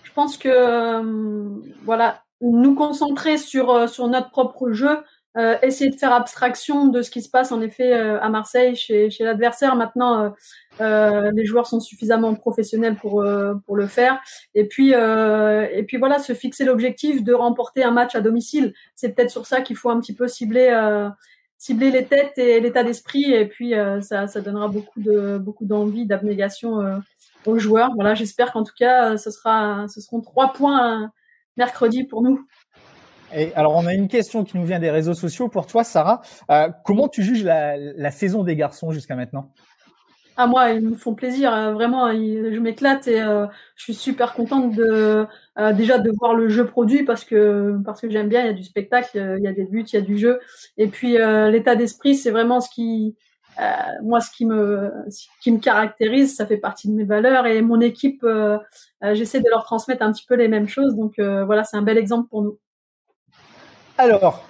je pense que voilà, nous concentrer sur notre propre jeu, essayer de faire abstraction de ce qui se passe en effet à Marseille chez l'adversaire. Maintenant, les joueurs sont suffisamment professionnels pour le faire. Et puis voilà, se fixer l'objectif de remporter un match à domicile. C'est peut-être sur ça qu'il faut un petit peu cibler les têtes et l'état d'esprit. Et puis ça donnera beaucoup d'envie, d'abnégation aux joueurs. Voilà, j'espère qu'en tout cas, ce seront 3 points mercredi pour nous. Et alors, on a une question qui nous vient des réseaux sociaux pour toi, Sarah. Comment tu juges la saison des garçons jusqu'à maintenant? Ah, moi, ils me font plaisir. Vraiment, je m'éclate et je suis super contente déjà de voir le jeu produit parce que j'aime bien. Il y a du spectacle, il y a des buts, il y a du jeu. Et puis, l'état d'esprit, c'est vraiment ce qui me caractérise. Ça fait partie de mes valeurs et mon équipe, j'essaie de leur transmettre un petit peu les mêmes choses. Donc, voilà, c'est un bel exemple pour nous. Alors,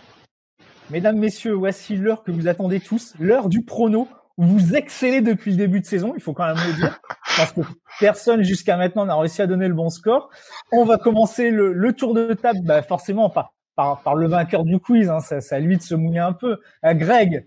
mesdames, messieurs, voici l'heure que vous attendez tous, l'heure du prono. vous excellez depuis le début de saison, il faut quand même le dire, parce que personne jusqu'à maintenant n'a réussi à donner le bon score. On va commencer le tour de table, forcément par le vainqueur du quiz, hein, c'est à lui de se mouiller un peu. Greg,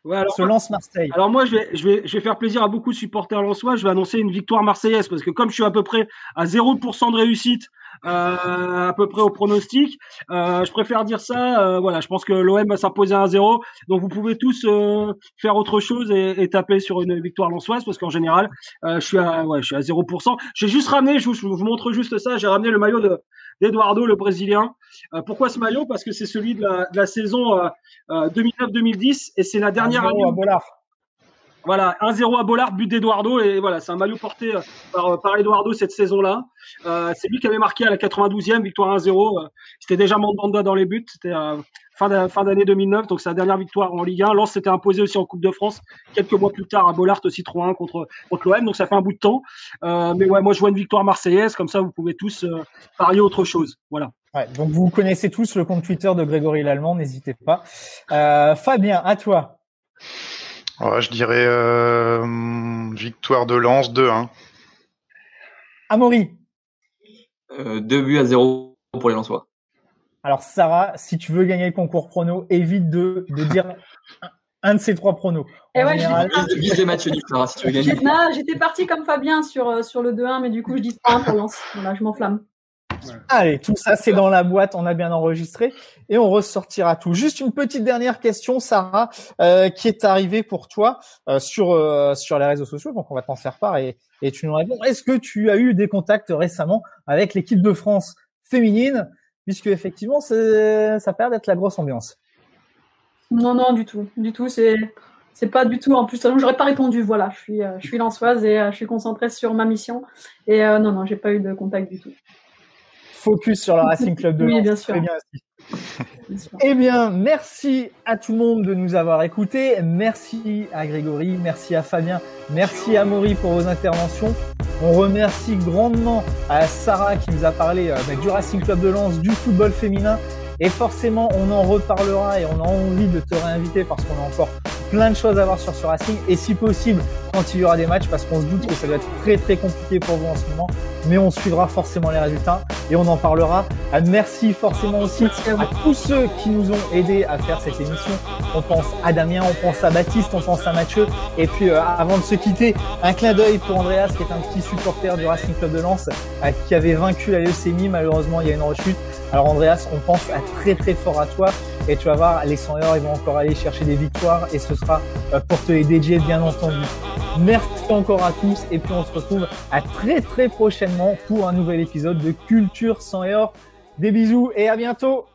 ouais, alors, se lance Marseille. Alors moi, je vais faire plaisir à beaucoup de supporters lensois. Je vais annoncer une victoire marseillaise parce que comme je suis à peu près à 0% de réussite, à peu près au pronostic, je préfère dire ça. Voilà, je pense que l'OM va s'imposer 1-0. Donc vous pouvez tous faire autre chose et taper sur une victoire lensoise parce qu'en général, je suis à 0%. J'ai juste ramené, je vous montre juste ça. J'ai ramené le maillot d'Eduardo, le Brésilien. Pourquoi ce maillot? Parce que c'est celui de la saison 2009-2010 et c'est la dernière année. À Bollard. Voilà, 1-0 à Bollard, but d'Eduardo et voilà, c'est un maillot porté par Eduardo cette saison-là. C'est lui qui avait marqué à la 92e, victoire 1-0. C'était déjà Mandanda dans les buts, c'était fin d'année 2009, donc c'est la dernière victoire en Ligue 1. Lens s'était imposé aussi en Coupe de France quelques mois plus tard à Bollard aussi 3-1 contre l'OM, donc ça fait un bout de temps. Mais ouais, moi je vois une victoire marseillaise, comme ça vous pouvez tous parier autre chose. Voilà. Ouais, donc vous connaissez tous le compte Twitter de Grégory Lallemand, n'hésitez pas. Fabien, à toi. Ouais, je dirais victoire de Lens 2-1. Amaury. 2-0 pour les Lensois. Alors Sarah, si tu veux gagner le concours prono, évite de dire un de ces 3 pronos. Et ouais, vise les matchs nuls, Sarah, si tu veux gagner. J'étais partie comme Fabien sur le 2-1, mais du coup je dis 3-1 pour Lens. Voilà, je m'enflamme. Allez, tout ça c'est dans la boîte, on a bien enregistré et on ressortira tout. Juste une petite dernière question, Sarah, qui est arrivée pour toi sur les réseaux sociaux, donc on va t'en faire part et tu nous réponds. Est-ce que tu as eu des contacts récemment avec l'équipe de France féminine, puisque effectivement ça perd d'être la grosse ambiance? Non, du tout, c'est pas du tout. En plus, j'aurais pas répondu. Voilà, je suis lensoise et je suis concentrée sur ma mission et non, j'ai pas eu de contact du tout. Focus sur le Racing Club de Lens. Oui, bien sûr. Très bien aussi. Eh bien, merci à tout le monde de nous avoir écoutés. Merci à Grégory, merci à Fabien, merci à Amaury pour vos interventions. On remercie grandement à Sarah qui nous a parlé du Racing Club de Lens, du football féminin. Et forcément, on en reparlera et on a envie de te réinviter parce qu'on a encore plein de choses à voir sur ce Racing et si possible quand il y aura des matchs parce qu'on se doute que ça doit être très très compliqué pour vous en ce moment, mais on suivra forcément les résultats et on en parlera. Merci forcément aussi à tous ceux qui nous ont aidés à faire cette émission. On pense à Damien, on pense à Baptiste, on pense à Mathieu et puis avant de se quitter, un clin d'œil pour Andreas qui est un petit supporter du Racing Club de Lens qui avait vaincu la leucémie. Malheureusement, il y a une rechute. Alors Andreas, on pense à très très fort à toi et tu vas voir, les 100 heures, ils vont encore aller chercher des victoires et ce sera pour te les dédier bien entendu. Merci encore à tous et puis on se retrouve à très très prochainement pour un nouvel épisode de Culture 100 heures. Des bisous et à bientôt.